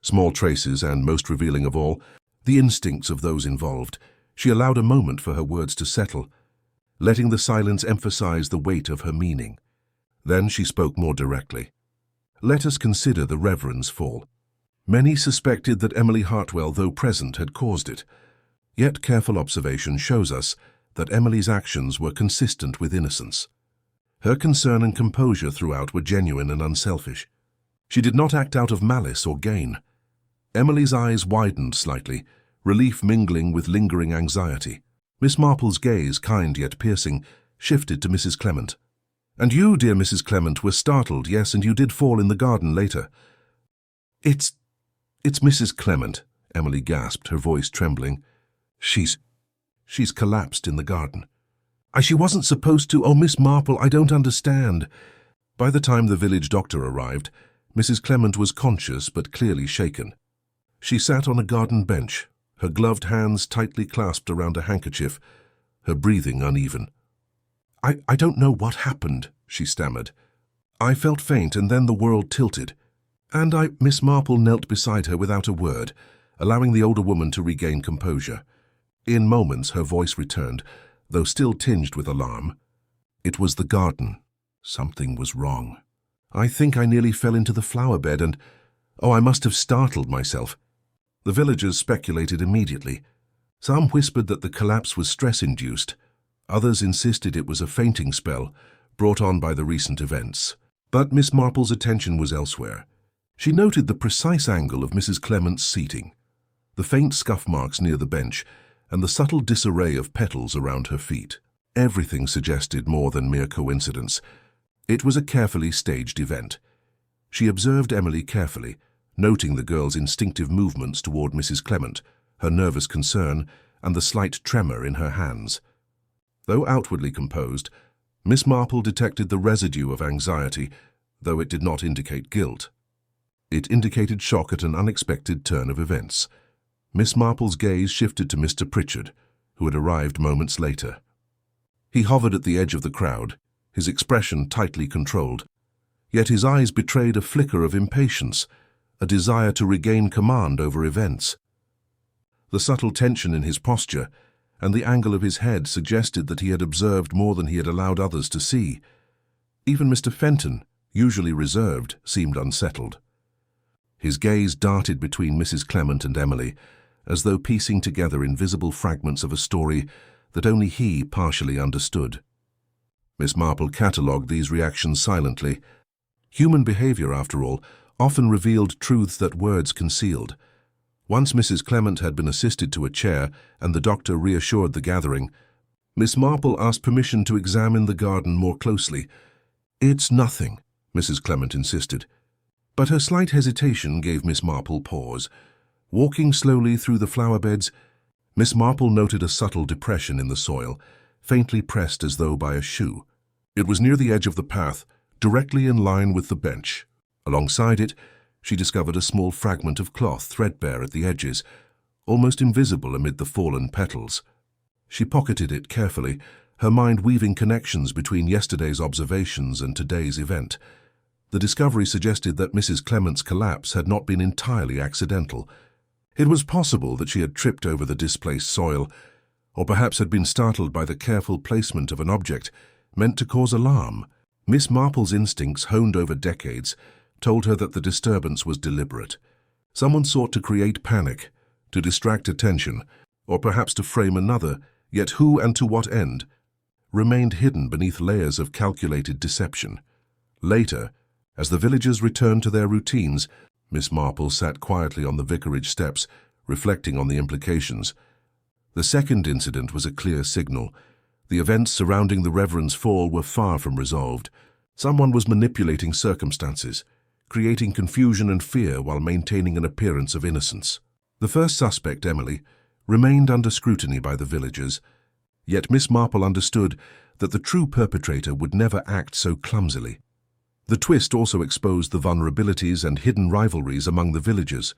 Speaker 1: small traces, and, most revealing of all, the instincts of those involved. She allowed a moment for her words to settle, letting the silence emphasize the weight of her meaning. Then she spoke more directly. Let us consider the Reverend's fall. Many suspected that Emily Hartwell, though present, had caused it. Yet careful observation shows us that Emily's actions were consistent with innocence. Her concern and composure throughout were genuine and unselfish. She did not act out of malice or gain. Emily's eyes widened slightly, relief mingling with lingering anxiety. Miss Marple's gaze, kind yet piercing, shifted to Mrs. Clement. "And you, dear Mrs. Clement, were startled, yes, and you did fall in the garden later." It's Mrs. Clement," Emily gasped, her voice trembling. She's collapsed in the garden." "She wasn't supposed to. Oh, Miss Marple, I don't understand." By the time the village doctor arrived, Mrs. Clement was conscious but clearly shaken. She sat on a garden bench, her gloved hands tightly clasped around a handkerchief, her breathing uneven. I don't know what happened," she stammered. "I felt faint, and then the world tilted. And Miss Marple knelt beside her without a word, allowing the older woman to regain composure. In moments her voice returned, though still tinged with alarm. "It was the garden. Something was wrong. I think I nearly fell into the flower bed and, I must have startled myself." The villagers speculated immediately. Some whispered that the collapse was stress-induced. Others insisted it was a fainting spell brought on by the recent events. But Miss Marple's attention was elsewhere. She noted the precise angle of Mrs. Clement's seating, the faint scuff marks near the bench, and the subtle disarray of petals around her feet. Everything suggested more than mere coincidence. It was a carefully staged event. She observed Emily carefully, noting the girl's instinctive movements toward Mrs. Clement, her nervous concern, and the slight tremor in her hands. Though outwardly composed, Miss Marple detected the residue of anxiety, though it did not indicate guilt. It indicated shock at an unexpected turn of events. Miss Marple's gaze shifted to Mr. Pritchard, who had arrived moments later. He hovered at the edge of the crowd, his expression tightly controlled. Yet his eyes betrayed a flicker of impatience, a desire to regain command over events. The subtle tension in his posture and the angle of his head suggested that he had observed more than he had allowed others to see. Even Mr. Fenton, usually reserved, seemed unsettled. His gaze darted between Mrs. Clement and Emily, as though piecing together invisible fragments of a story that only he partially understood. Miss Marple catalogued these reactions silently. Human behavior, after all, often revealed truths that words concealed. Once Mrs. Clement had been assisted to a chair and the doctor reassured the gathering, Miss Marple asked permission to examine the garden more closely. "It's nothing," Mrs. Clement insisted. But her slight hesitation gave Miss Marple pause. Walking slowly through the flower beds, Miss Marple noted a subtle depression in the soil, faintly pressed as though by a shoe. It was near the edge of the path, directly in line with the bench. Alongside it, she discovered a small fragment of cloth threadbare at the edges, almost invisible amid the fallen petals. She pocketed it carefully, her mind weaving connections between yesterday's observations and today's event. The discovery suggested that Mrs. Clement's collapse had not been entirely accidental. It was possible that she had tripped over the displaced soil, or perhaps had been startled by the careful placement of an object meant to cause alarm. Miss Marple's instincts, honed over decades, told her that the disturbance was deliberate. Someone sought to create panic, to distract attention, or perhaps to frame another, yet who and to what end, remained hidden beneath layers of calculated deception. Later, as the villagers returned to their routines, Miss Marple sat quietly on the vicarage steps, reflecting on the implications. The second incident was a clear signal. The events surrounding the Reverend's fall were far from resolved. Someone was manipulating circumstances, creating confusion and fear while maintaining an appearance of innocence. The first suspect, Emily, remained under scrutiny by the villagers, yet Miss Marple understood that the true perpetrator would never act so clumsily. The twist also exposed the vulnerabilities and hidden rivalries among the villagers.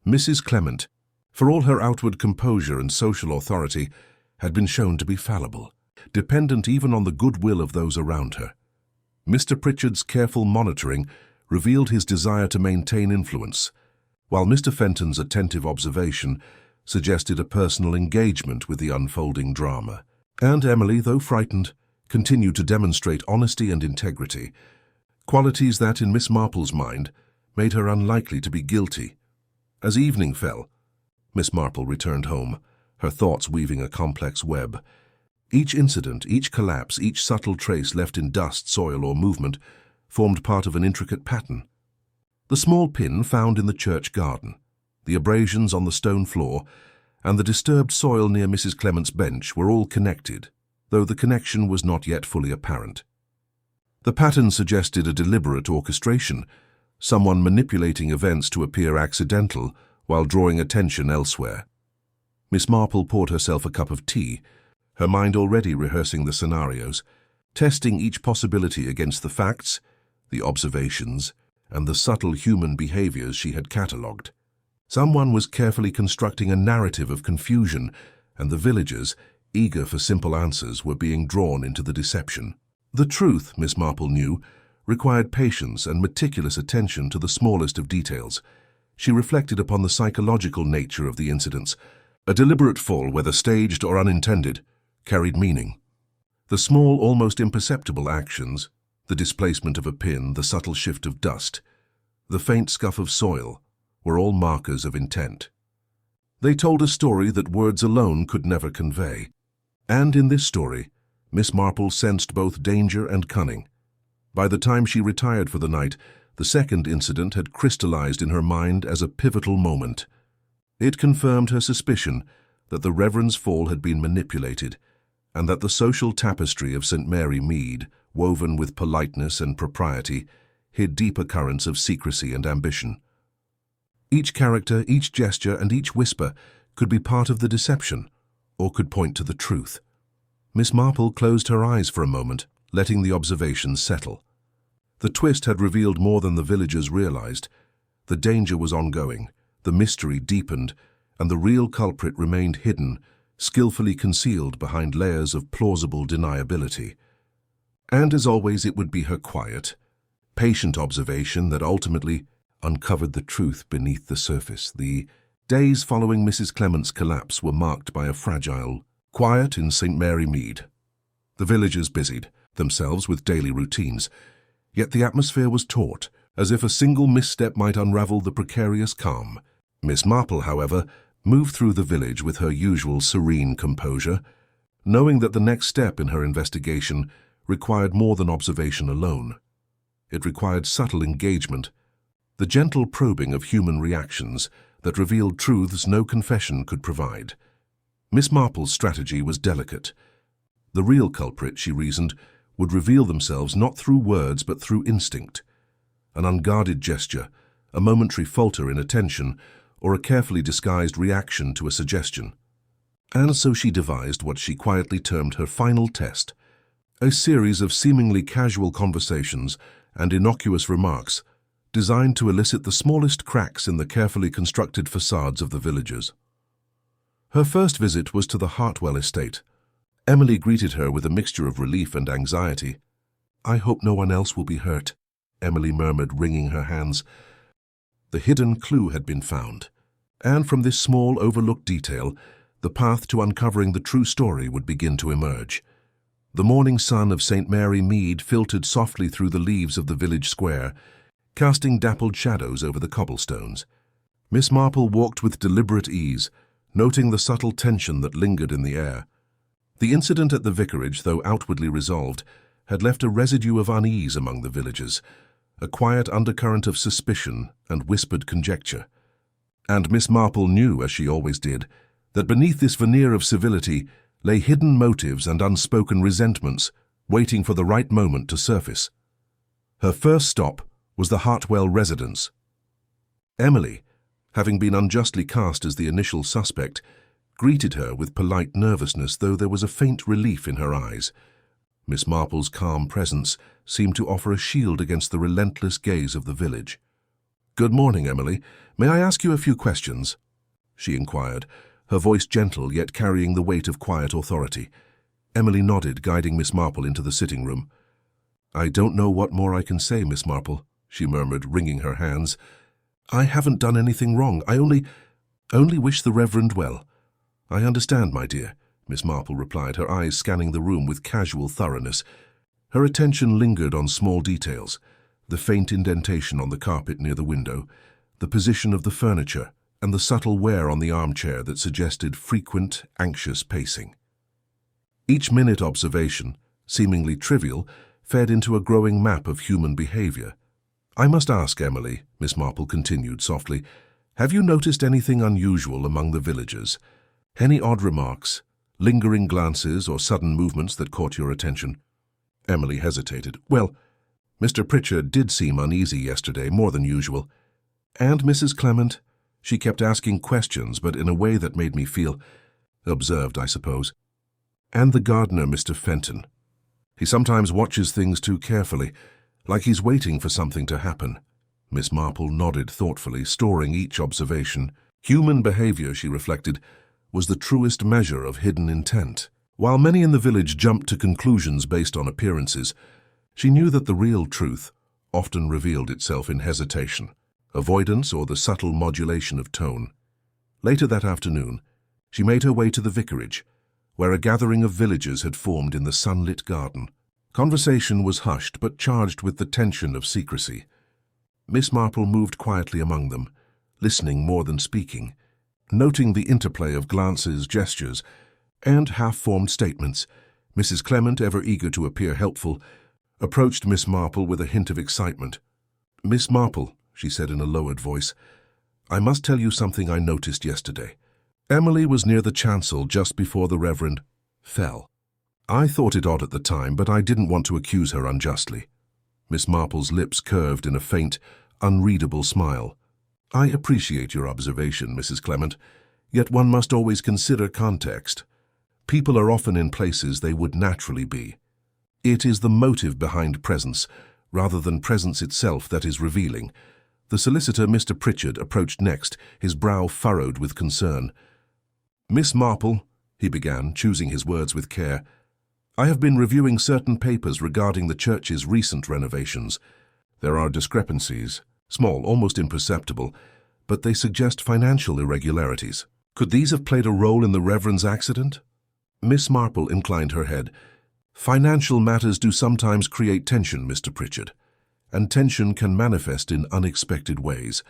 Speaker 1: Mrs. Clement, for all her outward composure and social authority, had been shown to be fallible, dependent even on the goodwill of those around her. Mr. Pritchard's careful monitoring revealed his desire to maintain influence, while Mr. Fenton's attentive observation suggested a personal engagement with the unfolding drama. And Emily, though frightened, continued to demonstrate honesty and integrity, qualities that, in Miss Marple's mind, made her unlikely to be guilty. As evening fell, Miss Marple returned home, her thoughts weaving a complex web. Each incident, each collapse, each subtle trace left in dust, soil, or movement formed part of an intricate pattern. The small pin found in the church garden, the abrasions on the stone floor, and the disturbed soil near Mrs. Clement's bench were all connected, though the connection was not yet fully apparent. The pattern suggested a deliberate orchestration, someone manipulating events to appear accidental while drawing attention elsewhere. Miss Marple poured herself a cup of tea, her mind already rehearsing the scenarios, testing each possibility against the facts, the observations, and the subtle human behaviors she had catalogued. Someone was carefully constructing a narrative of confusion, and the villagers, eager for simple answers, were being drawn into the deception. The truth, Miss Marple knew, required patience and meticulous attention to the smallest of details. She reflected upon the psychological nature of the incidents. A deliberate fall, whether staged or unintended, carried meaning. The small, almost imperceptible actions, the displacement of a pin, the subtle shift of dust, the faint scuff of soil, were all markers of intent. They told a story that words alone could never convey. And in this story, Miss Marple sensed both danger and cunning. By the time she retired for the night, the second incident had crystallized in her mind as a pivotal moment. It confirmed her suspicion that the Reverend's fall had been manipulated, and that the social tapestry of St. Mary Mead, woven with politeness and propriety, hid deeper currents of secrecy and ambition. Each character, each gesture, and each whisper could be part of the deception, or could point to the truth. Miss Marple closed her eyes for a moment, letting the observations settle. The twist had revealed more than the villagers realized. The danger was ongoing, the mystery deepened, and the real culprit remained hidden, skillfully concealed behind layers of plausible deniability. And as always, it would be her quiet, patient observation that ultimately uncovered the truth beneath the surface. The days following Mrs. Clement's collapse were marked by a fragile quiet in St. Mary Mead. The villagers busied themselves with daily routines, yet the atmosphere was taut, as if a single misstep might unravel the precarious calm. Miss Marple, however, moved through the village with her usual serene composure, knowing that the next step in her investigation required more than observation alone. It required subtle engagement, the gentle probing of human reactions that revealed truths no confession could provide. Miss Marple's strategy was delicate. The real culprit, she reasoned, would reveal themselves not through words but through instinct. An unguarded gesture, a momentary falter in attention, or a carefully disguised reaction to a suggestion. And so she devised what she quietly termed her final test, a series of seemingly casual conversations and innocuous remarks designed to elicit the smallest cracks in the carefully constructed facades of the villagers. Her first visit was to the Hartwell estate. Emily greeted her with a mixture of relief and anxiety. "I hope no one else will be hurt," Emily murmured, wringing her hands. The hidden clue had been found, and from this small, overlooked detail, the path to uncovering the true story would begin to emerge. The morning sun of St. Mary Mead filtered softly through the leaves of the village square, casting dappled shadows over the cobblestones. Miss Marple walked with deliberate ease, noting the subtle tension that lingered in the air. The incident at the vicarage, though outwardly resolved, had left a residue of unease among the villagers, a quiet undercurrent of suspicion and whispered conjecture. And Miss Marple knew, as she always did, that beneath this veneer of civility lay hidden motives and unspoken resentments, waiting for the right moment to surface. Her first stop was the Hartwell residence. Emily, having been unjustly cast as the initial suspect, greeted her with polite nervousness, though there was a faint relief in her eyes. Miss Marple's calm presence seemed to offer a shield against the relentless gaze of the village. "Good morning, Emily. May I ask you a few questions?" she inquired, her voice gentle yet carrying the weight of quiet authority. Emily nodded, guiding Miss Marple into the sitting room. "I don't know what more I can say, Miss Marple," she murmured, wringing her hands. "I haven't done anything wrong. I only wish the Reverend well." "I understand, my dear," Miss Marple replied, her eyes scanning the room with casual thoroughness. Her attention lingered on small details, the faint indentation on the carpet near the window, the position of the furniture, and the subtle wear on the armchair that suggested frequent, anxious pacing. Each minute observation, seemingly trivial, fed into a growing map of human behavior. "I must ask, Emily," Miss Marple continued softly, "have you noticed anything unusual among the villagers? Any odd remarks, lingering glances, or sudden movements that caught your attention?" Emily hesitated. "Well, Mr. Pritchard did seem uneasy yesterday, more than usual. And Mrs. Clement? She kept asking questions, but in a way that made me feel observed, I suppose. And the gardener, Mr. Fenton. He sometimes watches things too carefully, like he's waiting for something to happen." Miss Marple nodded thoughtfully, storing each observation. Human behavior, she reflected, was the truest measure of hidden intent. While many in the village jumped to conclusions based on appearances, she knew that the real truth often revealed itself in hesitation, avoidance, or the subtle modulation of tone. Later that afternoon, she made her way to the vicarage, where a gathering of villagers had formed in the sunlit garden. Conversation was hushed but charged with the tension of secrecy. Miss Marple moved quietly among them, listening more than speaking, noting the interplay of glances, gestures, and half-formed statements. Mrs. Clement, ever eager to appear helpful, approached Miss Marple with a hint of excitement. "Miss Marple," she said in a lowered voice, "I must tell you something I noticed yesterday. Emily was near the chancel just before the Reverend fell. I thought it odd at the time, but I didn't want to accuse her unjustly." Miss Marple's lips curved in a faint, unreadable smile. "I appreciate your observation, Mrs. Clement, yet one must always consider context. People are often in places they would naturally be. It is the motive behind presence, rather than presence itself, that is revealing." The solicitor, Mr. Pritchard, approached next, his brow furrowed with concern. "Miss Marple," he began, choosing his words with care, "I have been reviewing certain papers regarding the church's recent renovations. There are discrepancies, small, almost imperceptible, but they suggest financial irregularities. Could these have played a role in the Reverend's accident?" Miss Marple inclined her head. "Financial matters do sometimes create tension, Mr. Pritchard, and tension can manifest in unexpected ways.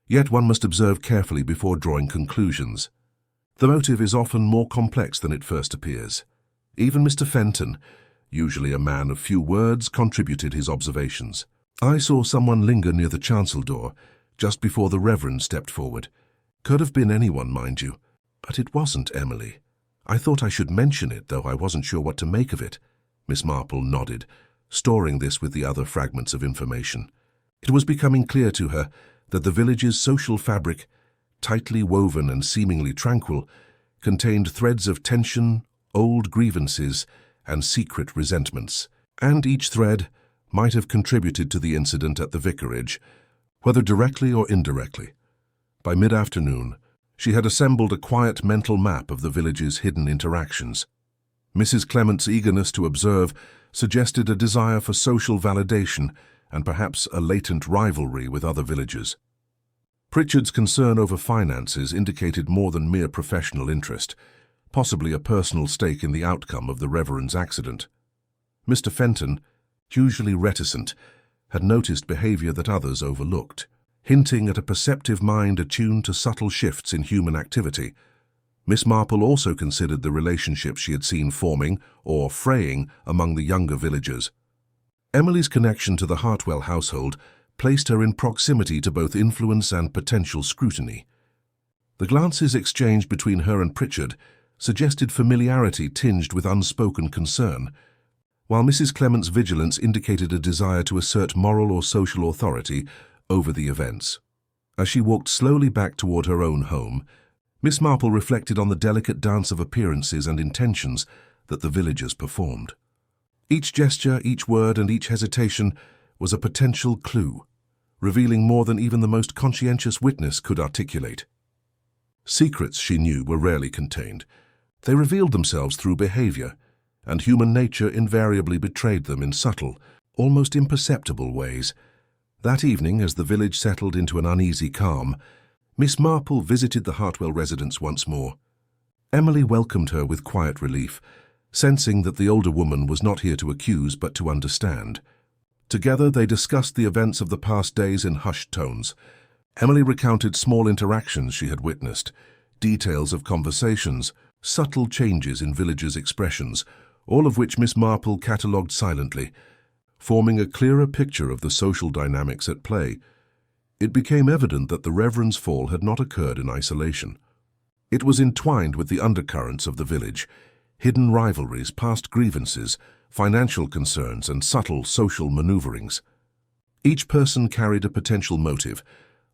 Speaker 1: Yet one must observe carefully before drawing conclusions. The motive is often more complex than it first appears. Even Mr. Fenton, usually a man of few words, contributed his observations. I saw someone linger near the chancel door, just before the Reverend stepped forward. Could have been anyone, mind you, but it wasn't Emily. I thought I should mention it, though I wasn't sure what to make of it." Miss Marple nodded, storing this with the other fragments of information. It was becoming clear to her that the village's social fabric, tightly woven and seemingly tranquil, contained threads of tension, old grievances, and secret resentments. And each thread might have contributed to the incident at the vicarage, whether directly or indirectly. By mid-afternoon, she had assembled a quiet mental map of the village's hidden interactions. Mrs. Clement's eagerness to observe suggested a desire for social validation and perhaps a latent rivalry with other villagers. Pritchard's concern over finances indicated more than mere professional interest, possibly a personal stake in the outcome of the Reverend's accident. Mr. Fenton, usually reticent, had noticed behavior that others overlooked, hinting at a perceptive mind attuned to subtle shifts in human activity. Miss Marple also considered the relationships she had seen forming, or fraying, among the younger villagers. Emily's connection to the Hartwell household placed her in proximity to both influence and potential scrutiny. The glances exchanged between her and Pritchard suggested familiarity tinged with unspoken concern, while Mrs. Clement's vigilance indicated a desire to assert moral or social authority over the events. As she walked slowly back toward her own home, Miss Marple reflected on the delicate dance of appearances and intentions that the villagers performed. Each gesture, each word, and each hesitation was a potential clue, revealing more than even the most conscientious witness could articulate. Secrets, she knew, were rarely contained. They revealed themselves through behavior, and human nature invariably betrayed them in subtle, almost imperceptible ways. That evening, as the village settled into an uneasy calm, Miss Marple visited the Hartwell residence once more. Emily welcomed her with quiet relief, sensing that the older woman was not here to accuse but to understand. Together they discussed the events of the past days in hushed tones. Emily recounted small interactions she had witnessed, details of conversations, subtle changes in villagers' expressions, all of which Miss Marple catalogued silently, forming a clearer picture of the social dynamics at play. It became evident that the Reverend's fall had not occurred in isolation. It was entwined with the undercurrents of the village, hidden rivalries, past grievances, financial concerns, and subtle social maneuverings. Each person carried a potential motive,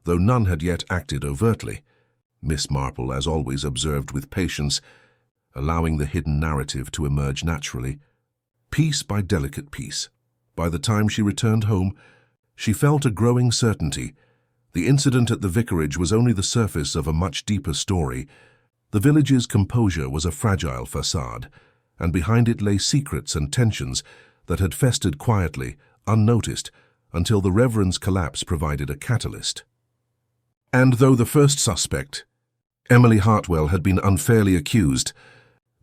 Speaker 1: though none had yet acted overtly. Miss Marple, as always, observed with patience, allowing the hidden narrative to emerge naturally, piece by delicate piece. By the time she returned home, she felt a growing certainty. The incident at the vicarage was only the surface of a much deeper story. The village's composure was a fragile facade, and behind it lay secrets and tensions that had festered quietly, unnoticed, until the Reverend's collapse provided a catalyst. And though the first suspect, Emily Hartwell, had been unfairly accused,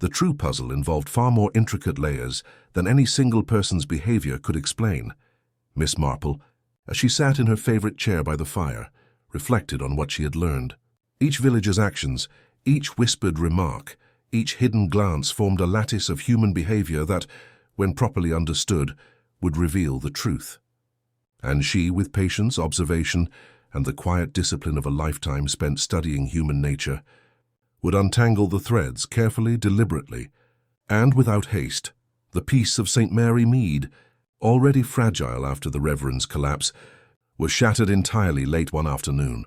Speaker 1: the true puzzle involved far more intricate layers than any single person's behavior could explain. Miss Marple, as she sat in her favorite chair by the fire, reflected on what she had learned. Each villager's actions, each whispered remark, each hidden glance formed a lattice of human behavior that, when properly understood, would reveal the truth. And she, with patience, observation, and the quiet discipline of a lifetime spent studying human nature, would untangle the threads carefully, deliberately, and without haste. The peace of St. Mary Mead, already fragile after the Reverend's collapse, was shattered entirely late one afternoon.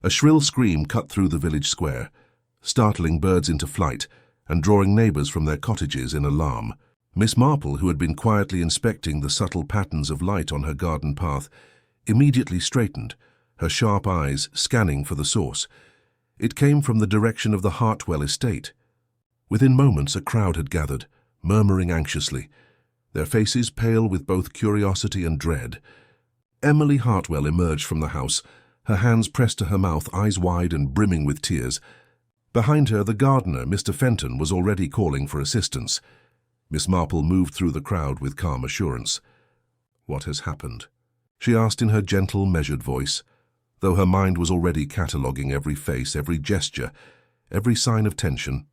Speaker 1: A shrill scream cut through the village square, startling birds into flight and drawing neighbors from their cottages in alarm. Miss Marple, who had been quietly inspecting the subtle patterns of light on her garden path, immediately straightened, her sharp eyes scanning for the source. It came from the direction of the Hartwell estate. Within moments a crowd had gathered, murmuring anxiously, their faces pale with both curiosity and dread. Emily Hartwell emerged from the house, her hands pressed to her mouth, eyes wide and brimming with tears. Behind her, the gardener, Mr. Fenton, was already calling for assistance. Miss Marple moved through the crowd with calm assurance. "What has happened?" she asked in her gentle, measured voice, though her mind was already cataloguing every face, every gesture, every sign of tension.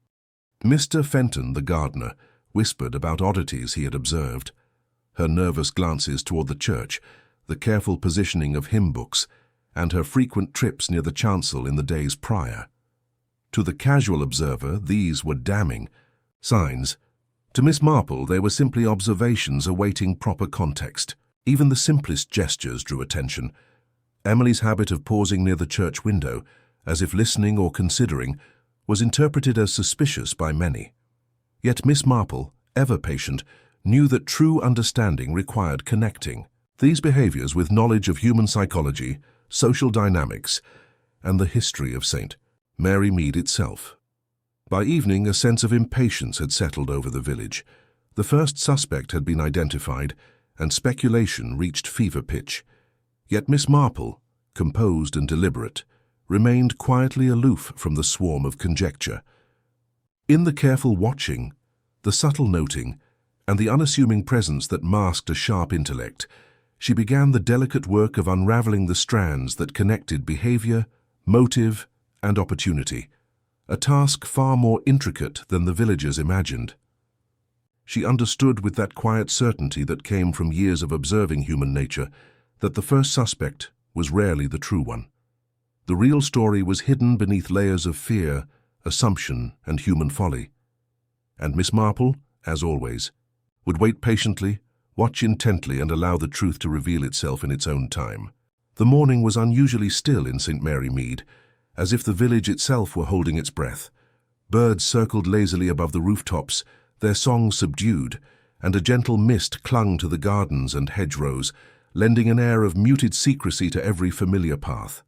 Speaker 1: Mr. Fenton, the gardener, whispered about oddities he had observed. Her nervous glances toward the church, the careful positioning of hymn books, and her frequent trips near the chancel in the days prior. To the casual observer, these were damning signs. To Miss Marple, they were simply observations awaiting proper context. Even the simplest gestures drew attention. Emily's habit of pausing near the church window, as if listening or considering, was interpreted as suspicious by many. Yet Miss Marple, ever patient, knew that true understanding required connecting these behaviors with knowledge of human psychology, social dynamics, and the history of St. Mary Mead itself. By evening, a sense of impatience had settled over the village. The first suspect had been identified, and speculation reached fever pitch. Yet Miss Marple, composed and deliberate, remained quietly aloof from the swarm of conjecture. In the careful watching, the subtle noting, and the unassuming presence that masked a sharp intellect, she began the delicate work of unraveling the strands that connected behavior, motive, and opportunity, a task far more intricate than the villagers imagined. She understood with that quiet certainty that came from years of observing human nature that the first suspect was rarely the true one. The real story was hidden beneath layers of fear, assumption, and human folly. And Miss Marple, as always, would wait patiently, watch intently, and allow the truth to reveal itself in its own time. The morning was unusually still in St. Mary Mead, as if the village itself were holding its breath. Birds circled lazily above the rooftops, their song subdued, and a gentle mist clung to the gardens and hedgerows, lending an air of muted secrecy to every familiar path.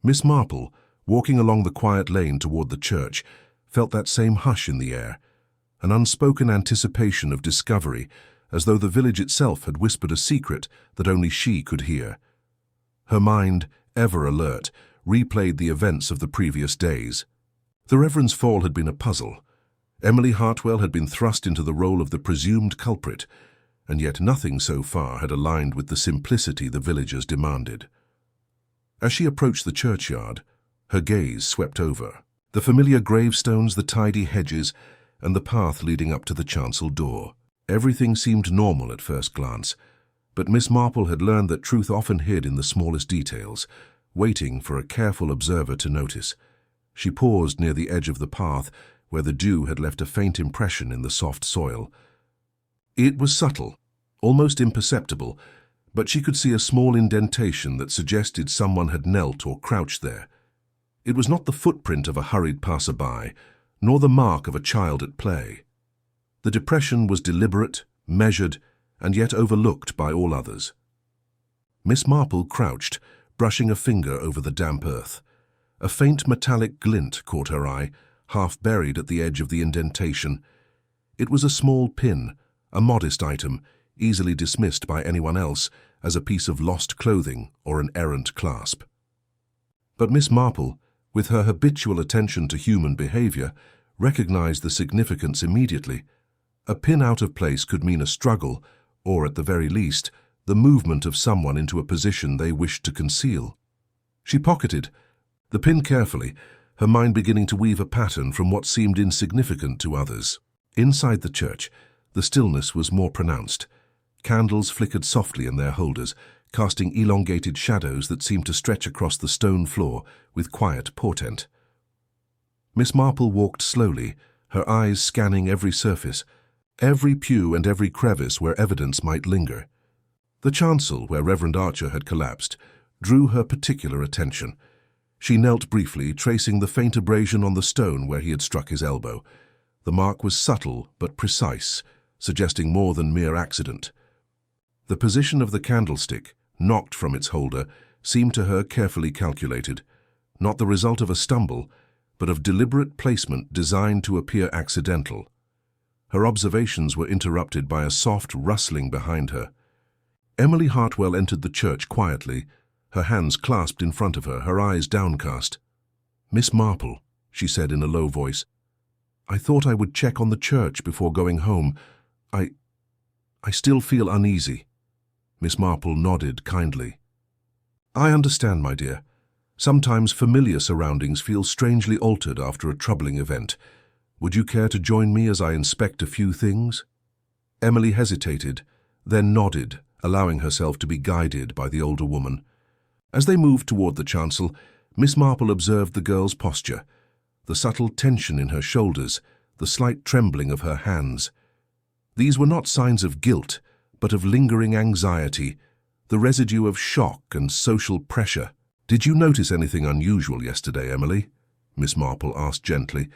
Speaker 1: Miss Marple, walking along the quiet lane toward the church, felt that same hush in the air, an unspoken anticipation of discovery, as though the village itself had whispered a secret that only she could hear. Her mind, ever alert, replayed the events of the previous days. The Reverend's fall had been a puzzle. Emily Hartwell had been thrust into the role of the presumed culprit, and yet nothing so far had aligned with the simplicity the villagers demanded. As she approached the churchyard, her gaze swept over the familiar gravestones, the tidy hedges, and the path leading up to the chancel door. Everything seemed normal at first glance, but Miss Marple had learned that truth often hid in the smallest details, waiting for a careful observer to notice. She paused near the edge of the path, where the dew had left a faint impression in the soft soil. It was subtle, almost imperceptible, but she could see a small indentation that suggested someone had knelt or crouched there. It was not the footprint of a hurried passerby, nor the mark of a child at play. The depression was deliberate, measured, and yet overlooked by all others. Miss Marple crouched, brushing a finger over the damp earth. A faint metallic glint caught her eye, half buried at the edge of the indentation. It was a small pin, a modest item, easily dismissed by anyone else as a piece of lost clothing or an errant clasp. But Miss Marple, with her habitual attention to human behavior, recognized the significance immediately. A pin out of place could mean a struggle, or at the very least, the movement of someone into a position they wished to conceal. She pocketed the pin carefully, her mind beginning to weave a pattern from what seemed insignificant to others. Inside the church, the stillness was more pronounced. Candles flickered softly in their holders, casting elongated shadows that seemed to stretch across the stone floor with quiet portent. Miss Marple walked slowly, her eyes scanning every surface, every pew and every crevice where evidence might linger. The chancel, where Reverend Archer had collapsed, drew her particular attention. She knelt briefly, tracing the faint abrasion on the stone where he had struck his elbow. The mark was subtle but precise, suggesting more than mere accident. The position of the candlestick, knocked from its holder, seemed to her carefully calculated, not the result of a stumble, but of deliberate placement designed to appear accidental. Her observations were interrupted by a soft rustling behind her. Emily Hartwell entered the church quietly, her hands clasped in front of her, her eyes downcast. "Miss Marple," she said in a low voice, "I thought I would check on the church before going home. I still feel uneasy." Miss Marple nodded kindly. "I understand, my dear. Sometimes familiar surroundings feel strangely altered after a troubling event. Would you care to join me as I inspect a few things?" Emily hesitated, then nodded, allowing herself to be guided by the older woman. As they moved toward the chancel, Miss Marple observed the girl's posture, the subtle tension in her shoulders, the slight trembling of her hands. These were not signs of guilt, but of lingering anxiety, the residue of shock and social pressure. "Did you notice anything unusual yesterday, Emily?" Miss Marple asked gently,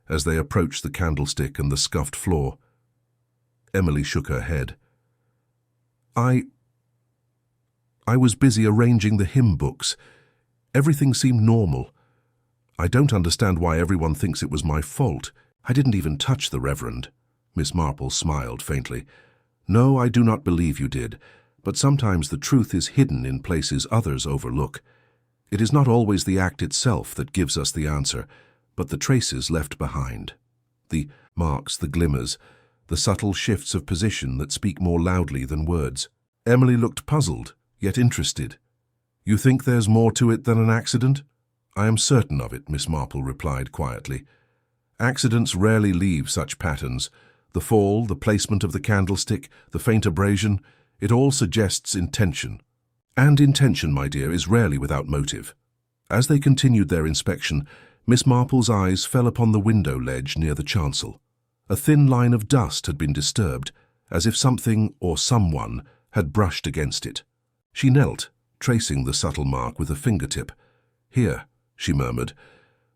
Speaker 1: as they approached the candlestick and the scuffed floor. Emily shook her head. I was busy arranging the hymn books. Everything seemed normal. I don't understand why everyone thinks it was my fault. I didn't even touch the Reverend." Miss Marple smiled faintly. "No, I do not believe you did, but sometimes the truth is hidden in places others overlook. It is not always the act itself that gives us the answer, but the traces left behind. The marks, the glimmers, the subtle shifts of position that speak more loudly than words." Emily looked puzzled, yet interested. "You think there's more to it than an accident?" "I am certain of it," Miss Marple replied quietly. "Accidents rarely leave such patterns. The fall, the placement of the candlestick, the faint abrasion, it all suggests intention. And intention, my dear, is rarely without motive." As they continued their inspection, Miss Marple's eyes fell upon the window ledge near the chancel. A thin line of dust had been disturbed, as if something or someone had brushed against it. She knelt, tracing the subtle mark with a fingertip. "Here," she murmured.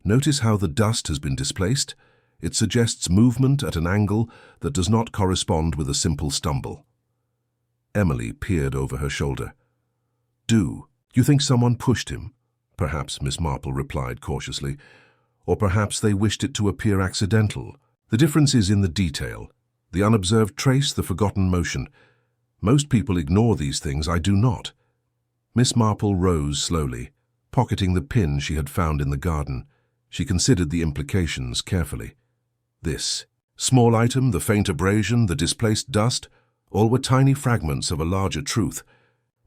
Speaker 1: "Notice how the dust has been displaced? It suggests movement at an angle that does not correspond with a simple stumble." Emily peered over her shoulder. "Do you think someone pushed him?" "Perhaps," Miss Marple replied cautiously. "Or perhaps they wished it to appear accidental. The difference is in the detail. The unobserved trace, the forgotten motion. Most people ignore these things, I do not. Miss Marple rose slowly, pocketing the pin she had found in the garden. She considered the implications carefully. This small item, the faint abrasion, the displaced dust, all were tiny fragments of a larger truth.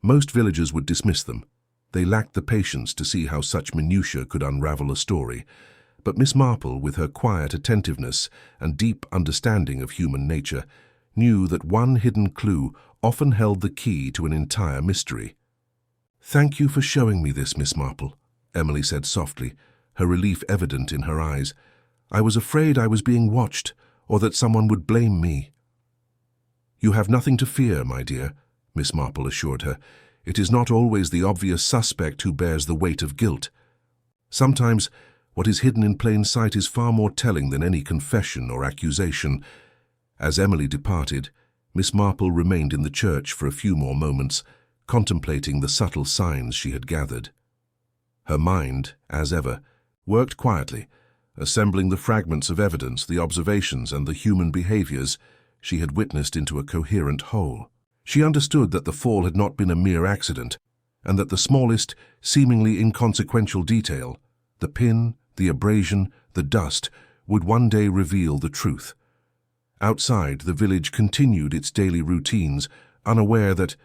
Speaker 1: Most villagers would dismiss them. They lacked the patience to see how such minutiae could unravel a story. But Miss Marple, with her quiet attentiveness and deep understanding of human nature, knew that one hidden clue often held the key to an entire mystery. "Thank you for showing me this, Miss Marple," Emily said softly, her relief evident in her eyes. "I was afraid I was being watched, or that someone would blame me." "You have nothing to fear, my dear," Miss Marple assured her. "It is not always the obvious suspect who bears the weight of guilt. Sometimes what is hidden in plain sight is far more telling than any confession or accusation." As Emily departed, Miss Marple remained in the church for a few more moments, contemplating the subtle signs she had gathered. Her mind, as ever, worked quietly, assembling the fragments of evidence, the observations, and the human behaviors she had witnessed into a coherent whole. She understood that the fall had not been a mere accident, and that the smallest, seemingly inconsequential detail, the pin, the abrasion, the dust, would one day reveal the truth. Outside, the village continued its daily routines, unaware that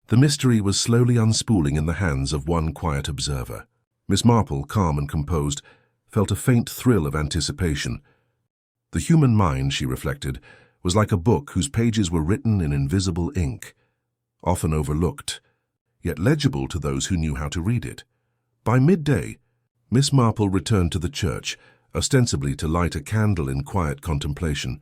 Speaker 1: the mystery was slowly unspooling in the hands of one quiet observer. Miss Marple, calm and composed, felt a faint thrill of anticipation. The human mind, she reflected, was like a book whose pages were written in invisible ink, often overlooked, yet legible to those who knew how to read it. By midday, Miss Marple returned to the church, ostensibly to light a candle in quiet contemplation.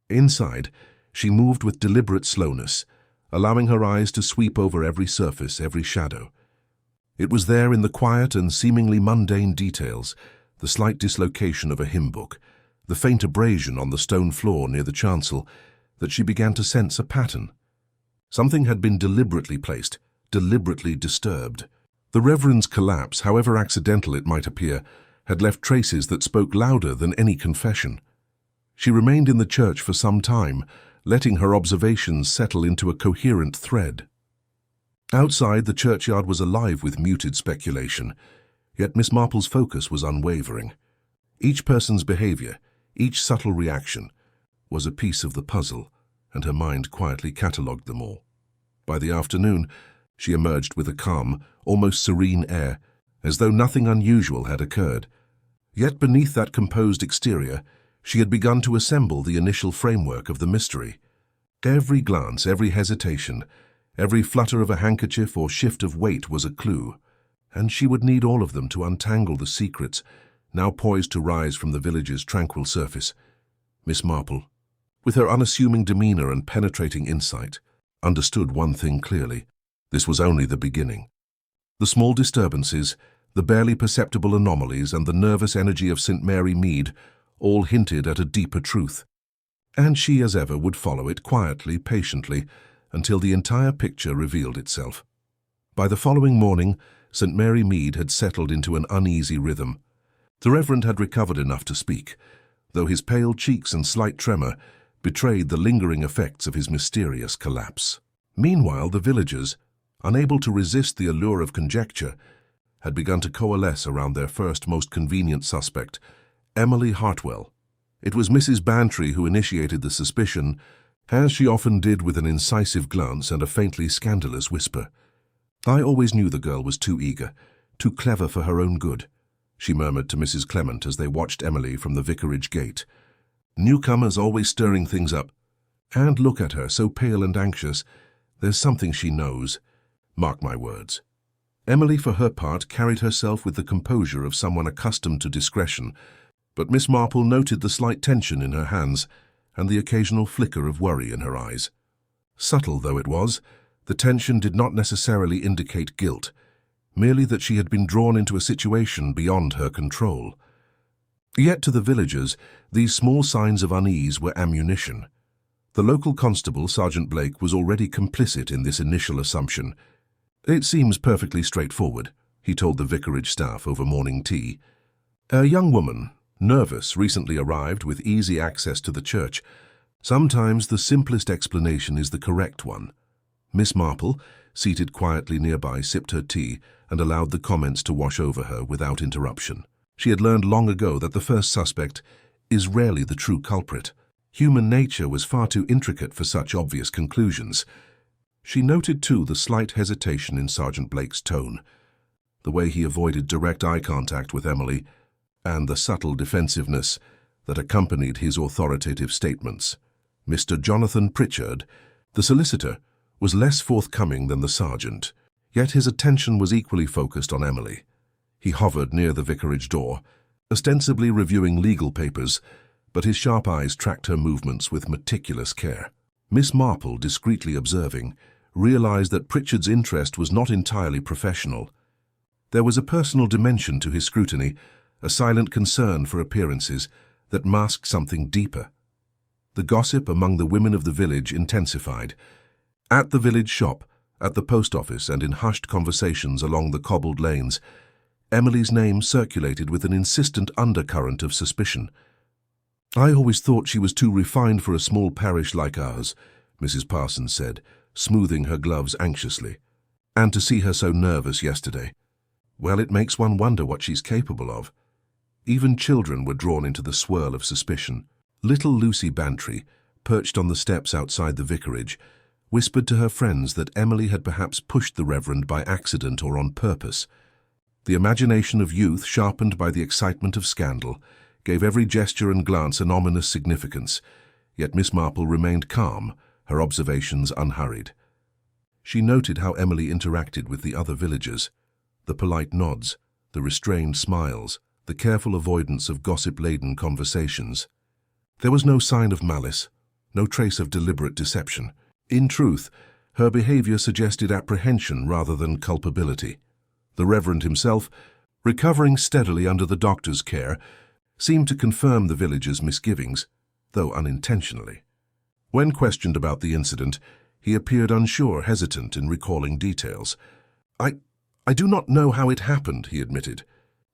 Speaker 1: Inside, she moved with deliberate slowness, allowing her eyes to sweep over every surface, every shadow. It was there in the quiet and seemingly mundane details, the slight dislocation of a hymn book, the faint abrasion on the stone floor near the chancel, that she began to sense a pattern. Something had been deliberately placed, deliberately disturbed. The Reverend's collapse, however accidental it might appear, had left traces that spoke louder than any confession. She remained in the church for some time, letting her observations settle into a coherent thread. Outside, the churchyard was alive with muted speculation, yet Miss Marple's focus was unwavering. Each person's behavior, each subtle reaction, was a piece of the puzzle, and her mind quietly catalogued them all. By the afternoon, she emerged with a calm, almost serene air, as though nothing unusual had occurred. Yet beneath that composed exterior, she had begun to assemble the initial framework of the mystery. Every glance, every hesitation, every flutter of a handkerchief or shift of weight was a clue, and she would need all of them to untangle the secrets now poised to rise from the village's tranquil surface. Miss Marple, with her unassuming demeanor and penetrating insight, understood one thing clearly. This was only the beginning. The small disturbances, the barely perceptible anomalies, and the nervous energy of St. Mary Mead all hinted at a deeper truth. And she, as ever, would follow it quietly, patiently, until the entire picture revealed itself. By the following morning, St. Mary Mead had settled into an uneasy rhythm. The Reverend had recovered enough to speak, though his pale cheeks and slight tremor betrayed the lingering effects of his mysterious collapse. Meanwhile, the villagers, unable to resist the allure of conjecture, had begun to coalesce around their first most convenient suspect, Emily Hartwell. It was Mrs. Bantry who initiated the suspicion, as she often did, with an incisive glance and a faintly scandalous whisper. "I always knew the girl was too eager, too clever for her own good," she murmured to Mrs. Clement as they watched Emily from the vicarage gate. "Newcomers always stirring things up. And look at her, so pale and anxious. There's something she knows. Mark my words." Emily, for her part, carried herself with the composure of someone accustomed to discretion, but Miss Marple noted the slight tension in her hands and the occasional flicker of worry in her eyes. Subtle though it was, the tension did not necessarily indicate guilt, merely that she had been drawn into a situation beyond her control. Yet to the villagers, these small signs of unease were ammunition. The local constable, Sergeant Blake, was already complicit in this initial assumption. "It seems perfectly straightforward," he told the vicarage staff over morning tea. "A young woman, nervous, recently arrived with easy access to the church. Sometimes the simplest explanation is the correct one. Miss Marple, seated quietly nearby, sipped her tea and allowed the comments to wash over her without interruption. She had learned long ago that the first suspect is rarely the true culprit. Human nature was far too intricate for such obvious conclusions. She noted, too, the slight hesitation in Sergeant Blake's tone, the way he avoided direct eye contact with Emily, and the subtle defensiveness that accompanied his authoritative statements. Mr. Jonathan Pritchard, the solicitor, was less forthcoming than the sergeant, yet his attention was equally focused on Emily. He hovered near the vicarage door, ostensibly reviewing legal papers, but his sharp eyes tracked her movements with meticulous care. Miss Marple, discreetly observing, realized that Pritchard's interest was not entirely professional. There was a personal dimension to his scrutiny, a silent concern for appearances that masked something deeper. The gossip among the women of the village intensified. At the village shop, at the post office, and in hushed conversations along the cobbled lanes, Emily's name circulated with an insistent undercurrent of suspicion. "I always thought she was too refined for a small parish like ours," Mrs. Parsons said, smoothing her gloves anxiously. "And to see her so nervous yesterday. Well, it makes one wonder what she's capable of." Even children were drawn into the swirl of suspicion. Little Lucy Bantry, perched on the steps outside the vicarage, whispered to her friends that Emily had perhaps pushed the Reverend by accident or on purpose. The imagination of youth, sharpened by the excitement of scandal, gave every gesture and glance an ominous significance, yet Miss Marple remained calm, her observations unhurried. She noted how Emily interacted with the other villagers, the polite nods, the restrained smiles, the careful avoidance of gossip-laden conversations. There was no sign of malice, no trace of deliberate deception. In truth, her behavior suggested apprehension rather than culpability. The Reverend himself, recovering steadily under the doctor's care, seemed to confirm the villagers' misgivings, though unintentionally. When questioned about the incident, he appeared unsure, hesitant in recalling details. I do not know how it happened," he admitted.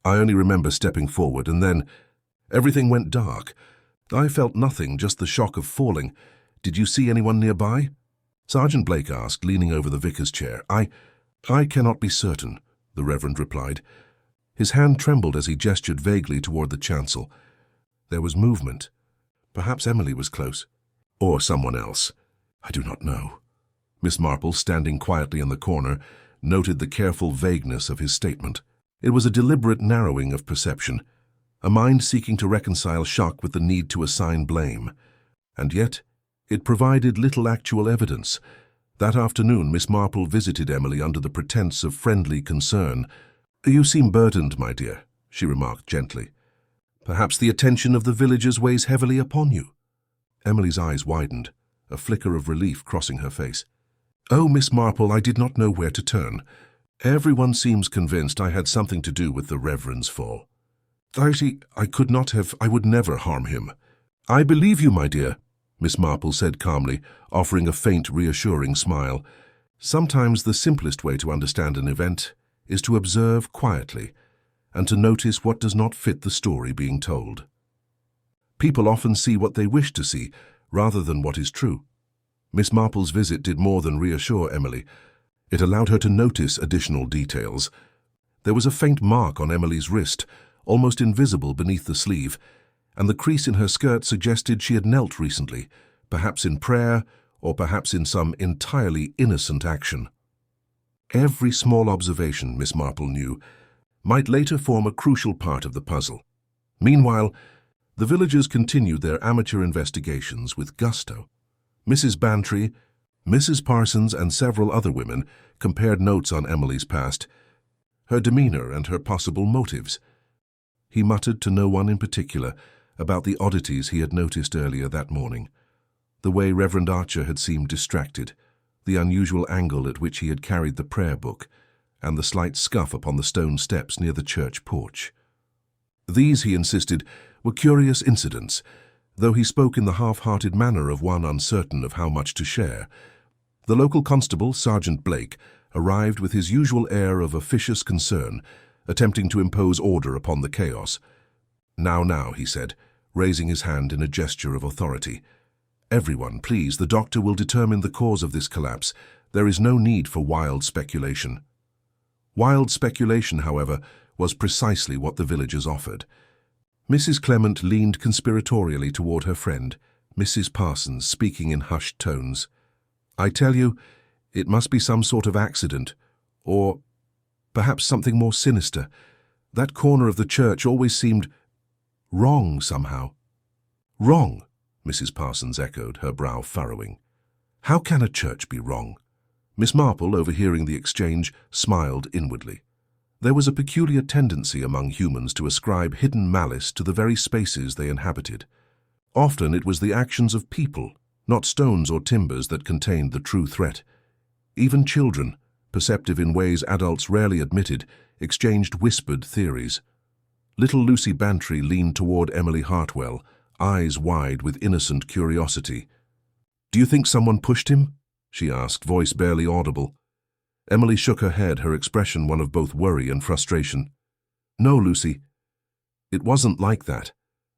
Speaker 1: "I only remember stepping forward, and then everything went dark. I felt nothing, just the shock of falling. Did you see anyone nearby?" Sergeant Blake asked, leaning over the vicar's chair. I cannot be certain," the Reverend replied. His hand trembled as he gestured vaguely toward the chancel. There was movement. Perhaps Emily was close. Or someone else. I do not know. Miss Marple, standing quietly in the corner, noted the careful vagueness of his statement. It was a deliberate narrowing of perception, a mind seeking to reconcile shock with the need to assign blame. And yet, it provided little actual evidence. That afternoon, Miss Marple visited Emily under the pretense of friendly concern. "You seem burdened, my dear," she remarked gently. "Perhaps the attention of the villagers weighs heavily upon you." Emily's eyes widened, a flicker of relief crossing her face. "Oh, Miss Marple, I did not know where to turn. Everyone seems convinced I had something to do with the Reverend's fall. I would never harm him." "I believe you, my dear," Miss Marple said calmly, offering a faint, reassuring smile. Sometimes the simplest way to understand an event is to observe quietly and to notice what does not fit the story being told. People often see what they wish to see, rather than what is true. Miss Marple's visit did more than reassure Emily. It allowed her to notice additional details. There was a faint mark on Emily's wrist, almost invisible beneath the sleeve, and the crease in her skirt suggested she had knelt recently, perhaps in prayer or perhaps in some entirely innocent action. Every small observation, Miss Marple knew, might later form a crucial part of the puzzle. Meanwhile, the villagers continued their amateur investigations with gusto. Mrs. Bantry, Mrs. Parsons, and several other women compared notes on Emily's past, her demeanor and her possible motives. He muttered to no one in particular about the oddities he had noticed earlier that morning. The way Reverend Archer had seemed distracted, the unusual angle at which he had carried the prayer book, and the slight scuff upon the stone steps near the church porch. These, he insisted, were curious incidents, though he spoke in the half-hearted manner of one uncertain of how much to share. The local constable, Sergeant Blake, arrived with his usual air of officious concern, attempting to impose order upon the chaos. Now, he said, raising his hand in a gesture of authority. Everyone, please, the doctor will determine the cause of this collapse. There is no need for wild speculation. Wild speculation, however, was precisely what the villagers offered. Mrs. Clement leaned conspiratorially toward her friend, Mrs. Parsons, speaking in hushed tones. "I tell you, it must be some sort of accident, or perhaps something more sinister. That corner of the church always seemed wrong somehow." "Wrong?" Mrs. Parsons echoed, her brow furrowing. "How can a church be wrong?" Miss Marple, overhearing the exchange, smiled inwardly. There was a peculiar tendency among humans to ascribe hidden malice to the very spaces they inhabited. Often it was the actions of people, not stones or timbers, that contained the true threat. Even children, perceptive in ways adults rarely admitted, exchanged whispered theories. Little Lucy Bantry leaned toward Emily Hartwell, eyes wide with innocent curiosity. "Do you think someone pushed him?" she asked, voice barely audible. Emily shook her head, her expression one of both worry and frustration. "No, Lucy. It wasn't like that.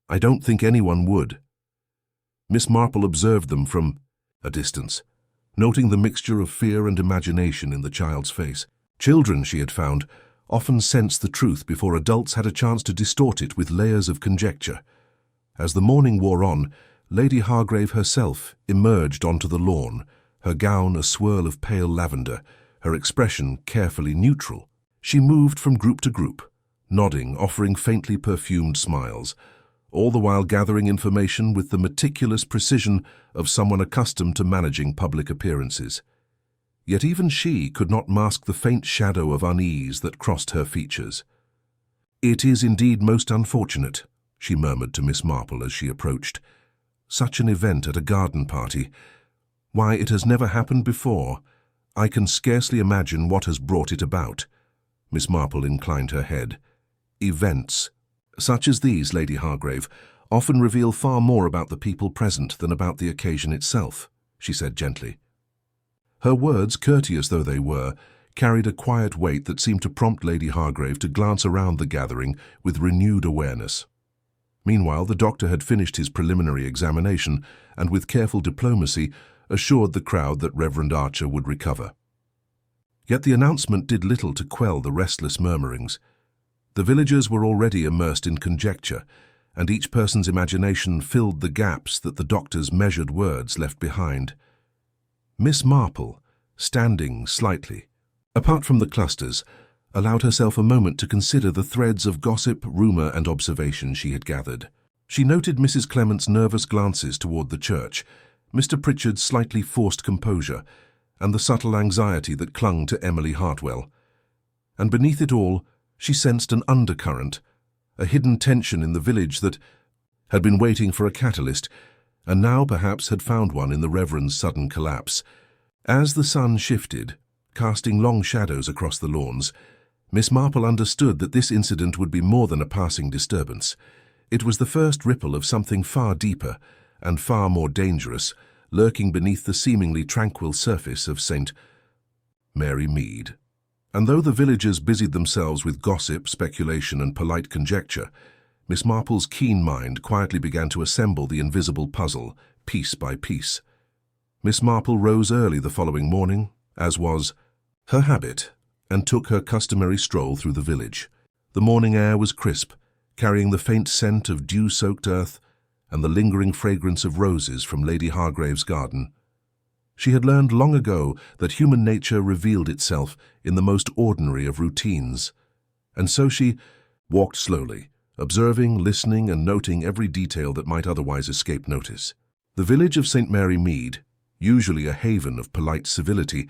Speaker 1: I don't think anyone would." Miss Marple observed them from a distance, noting the mixture of fear and imagination in the child's face. Children, she had found, often sensed the truth before adults had a chance to distort it with layers of conjecture. As the morning wore on, Lady Hargrave herself emerged onto the lawn, her gown a swirl of pale lavender, her expression carefully neutral. She moved from group to group, nodding, offering faintly perfumed smiles, all the while gathering information with the meticulous precision of someone accustomed to managing public appearances. Yet even she could not mask the faint shadow of unease that crossed her features. "It is indeed most unfortunate," she murmured to Miss Marple as she approached. "Such an event at a garden party. Why, it has never happened before. I can scarcely imagine what has brought it about." Miss Marple inclined her head. "Events, such as these, Lady Hargrave, often reveal far more about the people present than about the occasion itself," she said gently. Her words, courteous though they were, carried a quiet weight that seemed to prompt Lady Hargrave to glance around the gathering with renewed awareness. Meanwhile, the doctor had finished his preliminary examination and, with careful diplomacy, assured the crowd that Reverend Archer would recover. Yet the announcement did little to quell the restless murmurings. The villagers were already immersed in conjecture, and each person's imagination filled the gaps that the doctor's measured words left behind. Miss Marple, standing slightly apart from the clusters, allowed herself a moment to consider the threads of gossip, rumour and observation she had gathered. She noted Mrs. Clement's nervous glances toward the church, Mr. Pritchard's slightly forced composure, and the subtle anxiety that clung to Emily Hartwell. And beneath it all, she sensed an undercurrent, a hidden tension in the village that had been waiting for a catalyst, and now perhaps had found one in the Reverend's sudden collapse. As the sun shifted, casting long shadows across the lawns, Miss Marple understood that this incident would be more than a passing disturbance. It was the first ripple of something far deeper and far more dangerous, lurking beneath the seemingly tranquil surface of St. Mary Mead. And though the villagers busied themselves with gossip, speculation and polite conjecture, Miss Marple's keen mind quietly began to assemble the invisible puzzle, piece by piece. Miss Marple rose early the following morning, as was her habit, and took her customary stroll through the village. The morning air was crisp, carrying the faint scent of dew-soaked earth and the lingering fragrance of roses from Lady Hargrave's garden. She had learned long ago that human nature revealed itself in the most ordinary of routines, and so she walked slowly, observing, listening, and noting every detail that might otherwise escape notice. The village of St. Mary Mead, usually a haven of polite civility,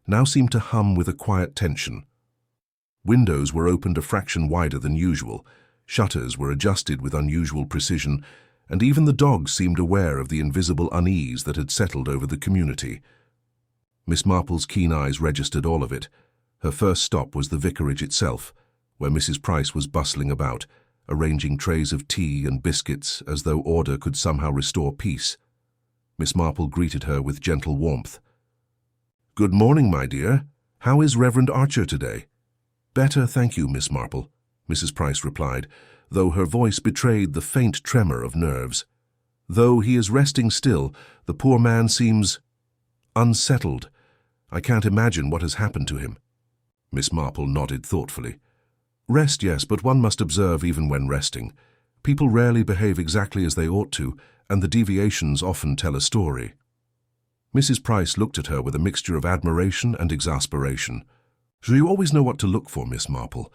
Speaker 1: now seemed to hum with a quiet tension. Windows were opened a fraction wider than usual, shutters were adjusted with unusual precision, and even the dogs seemed aware of the invisible unease that had settled over the community. Miss Marple's keen eyes registered all of it. Her first stop was the vicarage itself, where Mrs. Price was bustling about, arranging trays of tea and biscuits as though order could somehow restore peace. Miss Marple greeted her with gentle warmth. "Good morning, my dear. How is Reverend Archer today?" "Better, thank you, Miss Marple," Mrs. Price replied, though her voice betrayed the faint tremor of nerves. Though he is resting still, the poor man seems unsettled. I can't imagine what has happened to him." Miss Marple nodded thoughtfully. "Rest, yes, but one must observe even when resting. People rarely behave exactly as they ought to, and the deviations often tell a story." Mrs. Price looked at her with a mixture of admiration and exasperation. "So you always know what to look for, Miss Marple,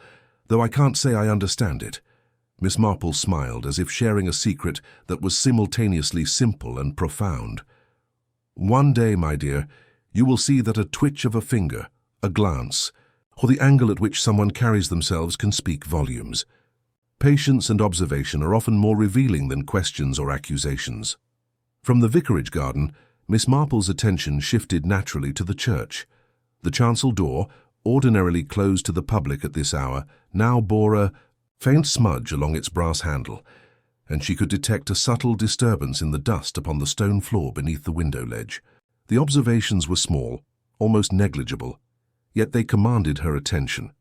Speaker 1: though I can't say I understand it." Miss Marple smiled, as if sharing a secret that was simultaneously simple and profound. "One day, my dear, you will see that a twitch of a finger, a glance, or the angle at which someone carries themselves can speak volumes. Patience and observation are often more revealing than questions or accusations." From the vicarage garden, Miss Marple's attention shifted naturally to the church. The chancel door, ordinarily closed to the public at this hour, now bore a faint smudge along its brass handle, and she could detect a subtle disturbance in the dust upon the stone floor beneath the window ledge. The observations were small, almost negligible, yet they commanded her attention.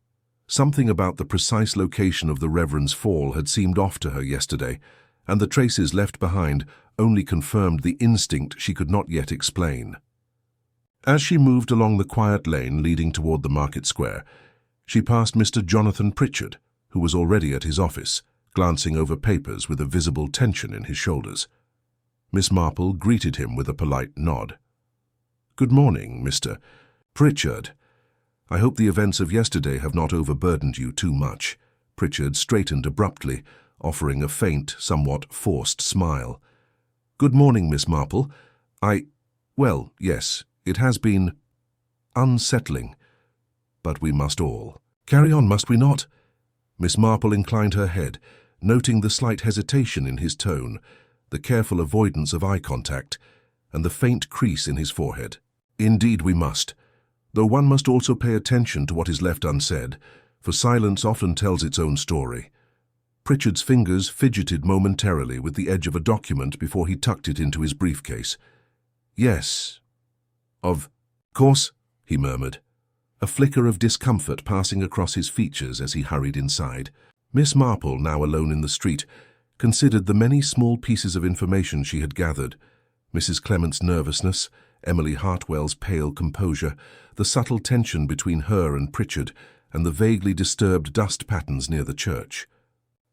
Speaker 1: Something about the precise location of the Reverend's fall had seemed off to her yesterday, and the traces left behind only confirmed the instinct she could not yet explain. As she moved along the quiet lane leading toward the market square, she passed Mr. Jonathan Pritchard, who was already at his office, glancing over papers with a visible tension in his shoulders. Miss Marple greeted him with a polite nod. "Good morning, Mr. Pritchard. I hope the events of yesterday have not overburdened you too much." Pritchard straightened abruptly, offering a faint, somewhat forced smile. "Good morning, Miss Marple. Well, yes, it has been unsettling, but we must all carry on, must we not?" Miss Marple inclined her head, noting the slight hesitation in his tone, the careful avoidance of eye contact, and the faint crease in his forehead. "Indeed we must, though one must also pay attention to what is left unsaid, for silence often tells its own story." Pritchard's fingers fidgeted momentarily with the edge of a document before he tucked it into his briefcase. "Yes, of course," he murmured, a flicker of discomfort passing across his features as he hurried inside. Miss Marple, now alone in the street, considered the many small pieces of information she had gathered: Mrs. Clement's nervousness, Emily Hartwell's pale composure, the subtle tension between her and Pritchard, and the vaguely disturbed dust patterns near the church.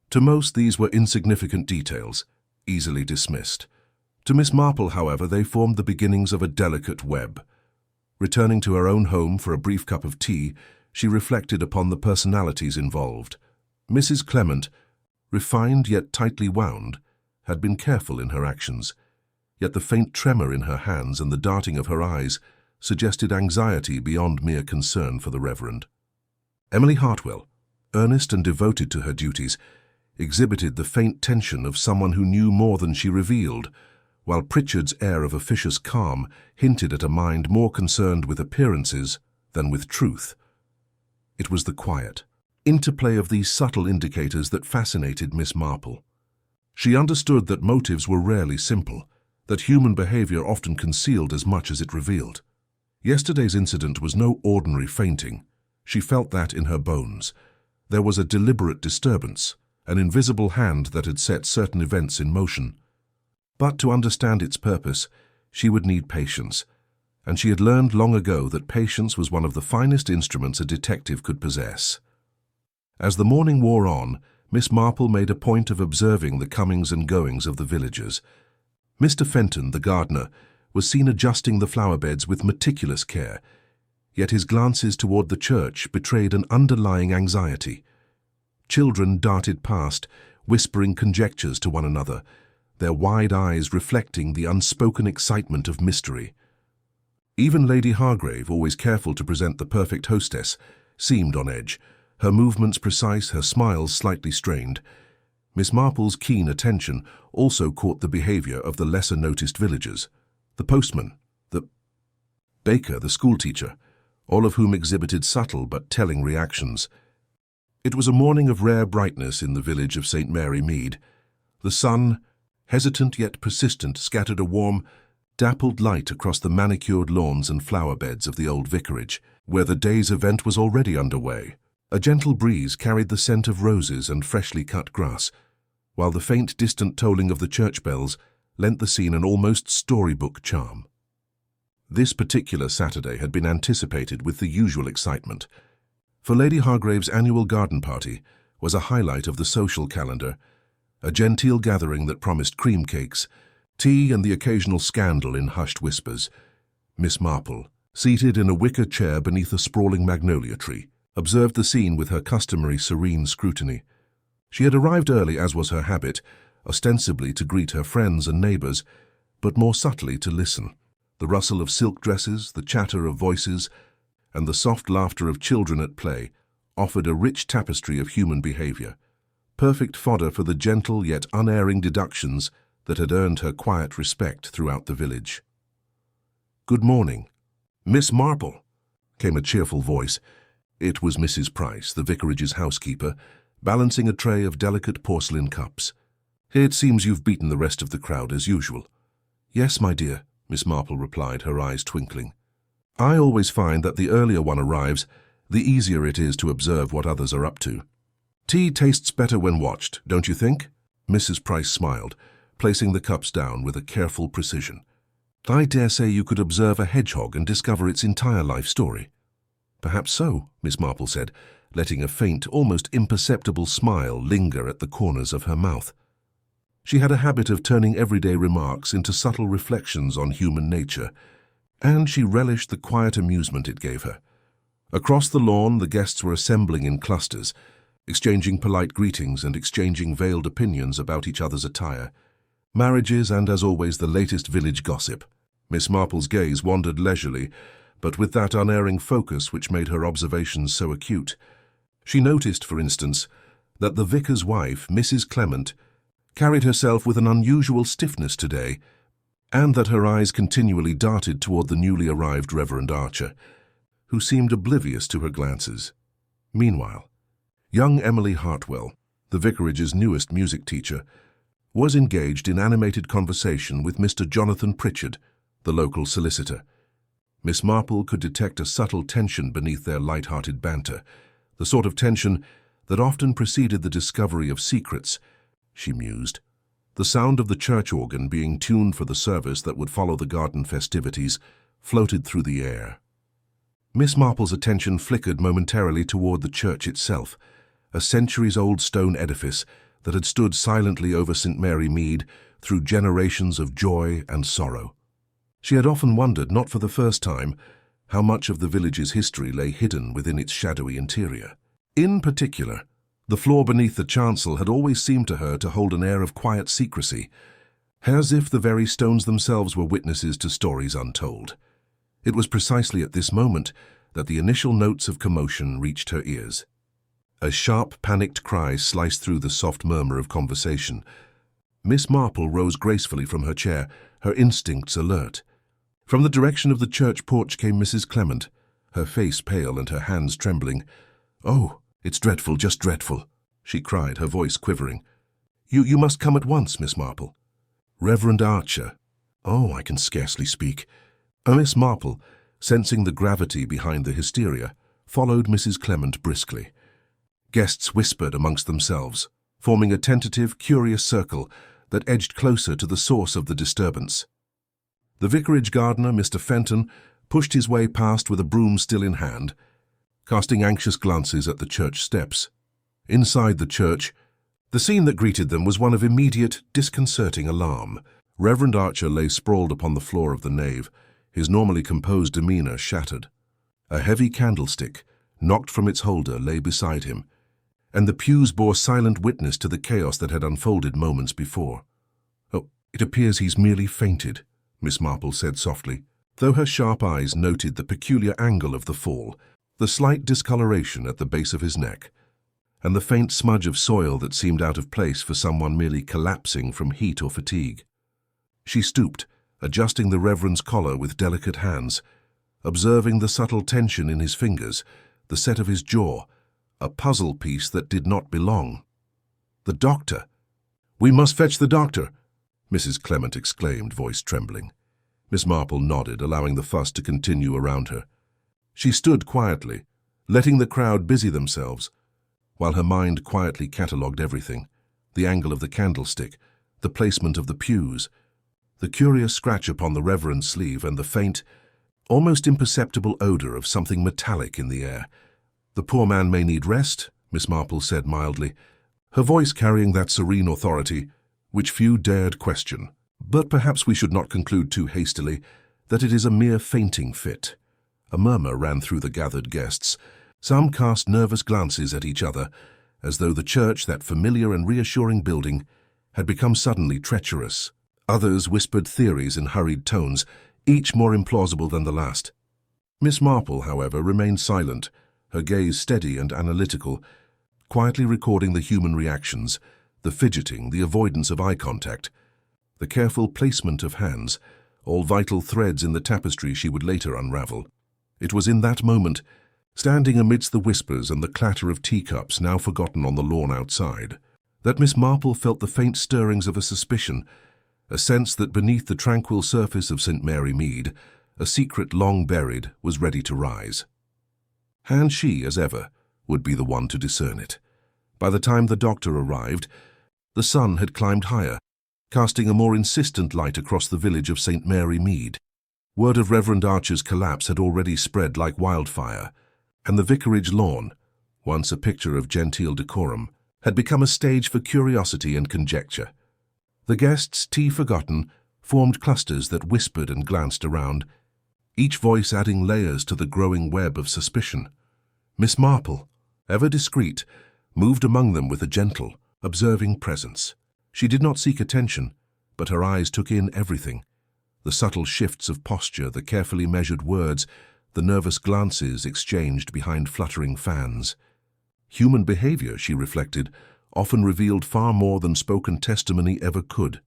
Speaker 1: To most, these were insignificant details, easily dismissed. To Miss Marple, however, they formed the beginnings of a delicate web. Returning to her own home for a brief cup of tea, she reflected upon the personalities involved. Mrs. Clement, refined yet tightly wound, had been careful in her actions, yet the faint tremor in her hands and the darting of her eyes suggested anxiety beyond mere concern for the Reverend. Emily Hartwell, earnest and devoted to her duties, exhibited the faint tension of someone who knew more than she revealed, while Pritchard's air of officious calm hinted at a mind more concerned with appearances than with truth. It was the quiet interplay of these subtle indicators that fascinated Miss Marple. She understood that motives were rarely simple, that human behavior often concealed as much as it revealed. Yesterday's incident was no ordinary fainting. She felt that in her bones. There was a deliberate disturbance, an invisible hand that had set certain events in motion. But to understand its purpose, she would need patience, and she had learned long ago that patience was one of the finest instruments a detective could possess. As the morning wore on, Miss Marple made a point of observing the comings and goings of the villagers. Mr. Fenton, the gardener, was seen adjusting the flower beds with meticulous care, yet his glances toward the church betrayed an underlying anxiety. Children darted past, whispering conjectures to one another, their wide eyes reflecting the unspoken excitement of mystery. Even Lady Hargrave, always careful to present the perfect hostess, seemed on edge, her movements precise, her smiles slightly strained. Miss Marple's keen attention also caught the behavior of the lesser-noticed villagers, the postman, the baker, the schoolteacher, all of whom exhibited subtle but telling reactions. It was a morning of rare brightness in the village of St. Mary Mead. The sun, hesitant yet persistent, scattered a warm, dappled light across the manicured lawns and flower beds of the old vicarage, where the day's event was already underway. A gentle breeze carried the scent of roses and freshly cut grass, while the faint, distant tolling of the church bells lent the scene an almost storybook charm. This particular Saturday had been anticipated with the usual excitement, for Lady Hargrave's annual garden party was a highlight of the social calendar, a genteel gathering that promised cream cakes, tea and the occasional scandal in hushed whispers. Miss Marple, seated in a wicker chair beneath a sprawling magnolia tree, observed the scene with her customary serene scrutiny. She had arrived early, as was her habit, ostensibly to greet her friends and neighbours, but more subtly to listen. The rustle of silk dresses, the chatter of voices, and the soft laughter of children at play offered a rich tapestry of human behaviour, perfect fodder for the gentle yet unerring deductions that had earned her quiet respect throughout the village. "Good morning, Miss Marple," came a cheerful voice. It was Mrs. Price, the vicarage's housekeeper, balancing a tray of delicate porcelain cups. "It seems you've beaten the rest of the crowd as usual." "Yes, my dear," Miss Marple replied, her eyes twinkling. "I always find that the earlier one arrives, the easier it is to observe what others are up to. Tea tastes better when watched, don't you think?" Mrs. Price smiled, placing the cups down with a careful precision. "I dare say you could observe a hedgehog and discover its entire life story." "Perhaps so," Miss Marple said, letting a faint, almost imperceptible smile linger at the corners of her mouth. She had a habit of turning everyday remarks into subtle reflections on human nature, and she relished the quiet amusement it gave her. Across the lawn, the guests were assembling in clusters, exchanging polite greetings and exchanging veiled opinions about each other's attire. Marriages and, as always, the latest village gossip. Miss Marple's gaze wandered leisurely, but with that unerring focus which made her observations so acute. She noticed, for instance, that the vicar's wife, Mrs. Clement, carried herself with an unusual stiffness today, and that her eyes continually darted toward the newly arrived Reverend Archer, who seemed oblivious to her glances. Meanwhile, young Emily Hartwell, the vicarage's newest music teacher, was engaged in animated conversation with Mr. Jonathan Pritchard, the local solicitor. Miss Marple could detect a subtle tension beneath their light-hearted banter, the sort of tension that often preceded the discovery of secrets, she mused. The sound of the church organ being tuned for the service that would follow the garden festivities floated through the air. Miss Marple's attention flickered momentarily toward the church itself, a centuries-old stone edifice that had stood silently over St. Mary Mead through generations of joy and sorrow. She had often wondered, not for the first time, how much of the village's history lay hidden within its shadowy interior. In particular, the floor beneath the chancel had always seemed to her to hold an air of quiet secrecy, as if the very stones themselves were witnesses to stories untold. It was precisely at this moment that the initial notes of commotion reached her ears. A sharp, panicked cry sliced through the soft murmur of conversation. Miss Marple rose gracefully from her chair, her instincts alert. From the direction of the church porch came Mrs. Clement, her face pale and her hands trembling. "Oh, it's dreadful, just dreadful," she cried, her voice quivering. You must come at once, Miss Marple." "Reverend Archer." "Oh, I can scarcely speak." Miss Marple, sensing the gravity behind the hysteria, followed Mrs. Clement briskly. Guests whispered amongst themselves, forming a tentative, curious circle that edged closer to the source of the disturbance. The vicarage gardener, Mr. Fenton, pushed his way past with a broom still in hand, casting anxious glances at the church steps. Inside the church, the scene that greeted them was one of immediate, disconcerting alarm. Reverend Archer lay sprawled upon the floor of the nave, his normally composed demeanour shattered. A heavy candlestick, knocked from its holder, lay beside him, and the pews bore silent witness to the chaos that had unfolded moments before. "Oh, it appears he's merely fainted," Miss Marple said softly, though her sharp eyes noted the peculiar angle of the fall, the slight discoloration at the base of his neck, and the faint smudge of soil that seemed out of place for someone merely collapsing from heat or fatigue. She stooped, adjusting the Reverend's collar with delicate hands, observing the subtle tension in his fingers, the set of his jaw, a puzzle piece that did not belong. "The doctor! We must fetch the doctor!" Mrs. Clement exclaimed, voice trembling. Miss Marple nodded, allowing the fuss to continue around her. She stood quietly, letting the crowd busy themselves, while her mind quietly catalogued everything: the angle of the candlestick, the placement of the pews, the curious scratch upon the reverend's sleeve, and the faint, almost imperceptible odor of something metallic in the air. "The poor man may need rest," Miss Marple said mildly, her voice carrying that serene authority which few dared question. "But perhaps we should not conclude too hastily that it is a mere fainting fit." A murmur ran through the gathered guests. Some cast nervous glances at each other, as though the church, that familiar and reassuring building, had become suddenly treacherous. Others whispered theories in hurried tones, each more implausible than the last. Miss Marple, however, remained silent, her gaze steady and analytical, quietly recording the human reactions, the fidgeting, the avoidance of eye contact, the careful placement of hands, all vital threads in the tapestry she would later unravel. It was in that moment, standing amidst the whispers and the clatter of teacups now forgotten on the lawn outside, that Miss Marple felt the faint stirrings of a suspicion, a sense that beneath the tranquil surface of St. Mary Mead, a secret long buried was ready to rise. And she, as ever, would be the one to discern it. By the time the doctor arrived, the sun had climbed higher, casting a more insistent light across the village of St. Mary Mead. Word of Reverend Archer's collapse had already spread like wildfire, and the vicarage lawn, once a picture of genteel decorum, had become a stage for curiosity and conjecture. The guests, tea forgotten, formed clusters that whispered and glanced around, each voice adding layers to the growing web of suspicion. Miss Marple, ever discreet, moved among them with a gentle, observing presence. She did not seek attention, but her eyes took in everything. The subtle shifts of posture, the carefully measured words, the nervous glances exchanged behind fluttering fans. Human behavior, she reflected, often revealed far more than spoken testimony ever could.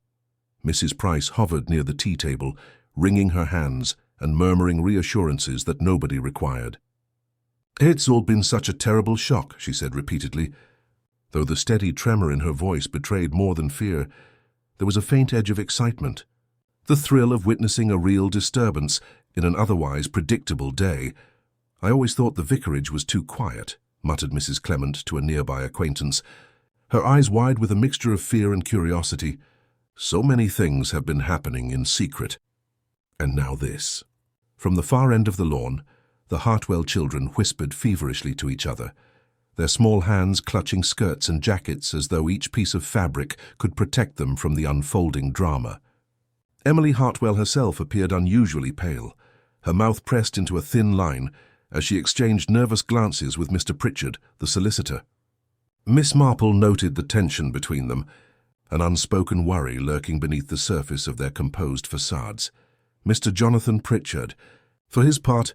Speaker 1: Mrs. Price hovered near the tea table, wringing her hands and murmuring reassurances that nobody required. "It's all been such a terrible shock," she said repeatedly. Though the steady tremor in her voice betrayed more than fear, there was a faint edge of excitement. The thrill of witnessing a real disturbance in an otherwise predictable day. "I always thought the vicarage was too quiet," muttered Mrs. Clement to a nearby acquaintance, her eyes wide with a mixture of fear and curiosity. "So many things have been happening in secret. And now this." From the far end of the lawn, the Hartwell children whispered feverishly to each other, their small hands clutching skirts and jackets as though each piece of fabric could protect them from the unfolding drama. Emily Hartwell herself appeared unusually pale, her mouth pressed into a thin line as she exchanged nervous glances with Mr. Pritchard, the solicitor. Miss Marple noted the tension between them, an unspoken worry lurking beneath the surface of their composed facades. Mr. Jonathan Pritchard, for his part,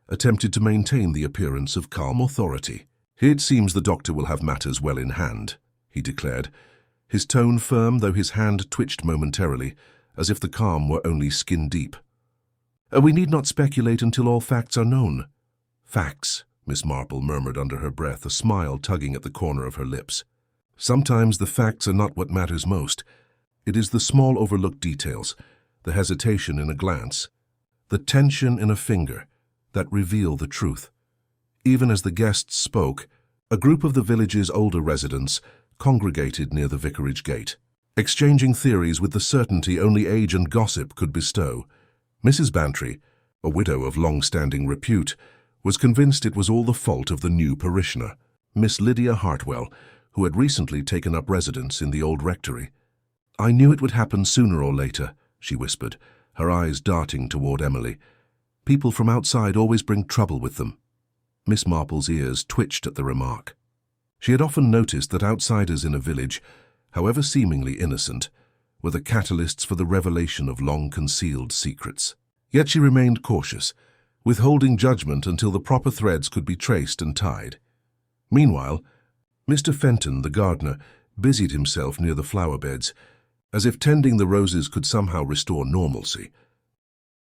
Speaker 1: attempted to maintain the appearance of calm authority. "It seems the doctor will have matters well in hand," he declared, his tone firm though his hand twitched momentarily, as if the calm were only skin-deep. "We need not speculate until all facts are known." "Facts," Miss Marple murmured under her breath, a smile tugging at the corner of her lips. "Sometimes the facts are not what matters most. It is the small overlooked details, the hesitation in a glance, the tension in a finger, that reveal the truth." Even as the guests spoke, a group of the village's older residents congregated near the vicarage gate, exchanging theories with the certainty only age and gossip could bestow. Mrs. Bantry, a widow of long-standing repute, was convinced it was all the fault of the new parishioner, Miss Lydia Hartwell, who had recently taken up residence in the old rectory. "I knew it would happen sooner or later," she whispered, her eyes darting toward Emily. "People from outside always bring trouble with them." Miss Marple's ears twitched at the remark. She had often noticed that outsiders in a village, however seemingly innocent, were the catalysts for the revelation of long-concealed secrets. Yet she remained cautious, withholding judgment until the proper threads could be traced and tied. Meanwhile, Mr. Fenton, the gardener, busied himself near the flower beds, as if tending the roses could somehow restore normalcy.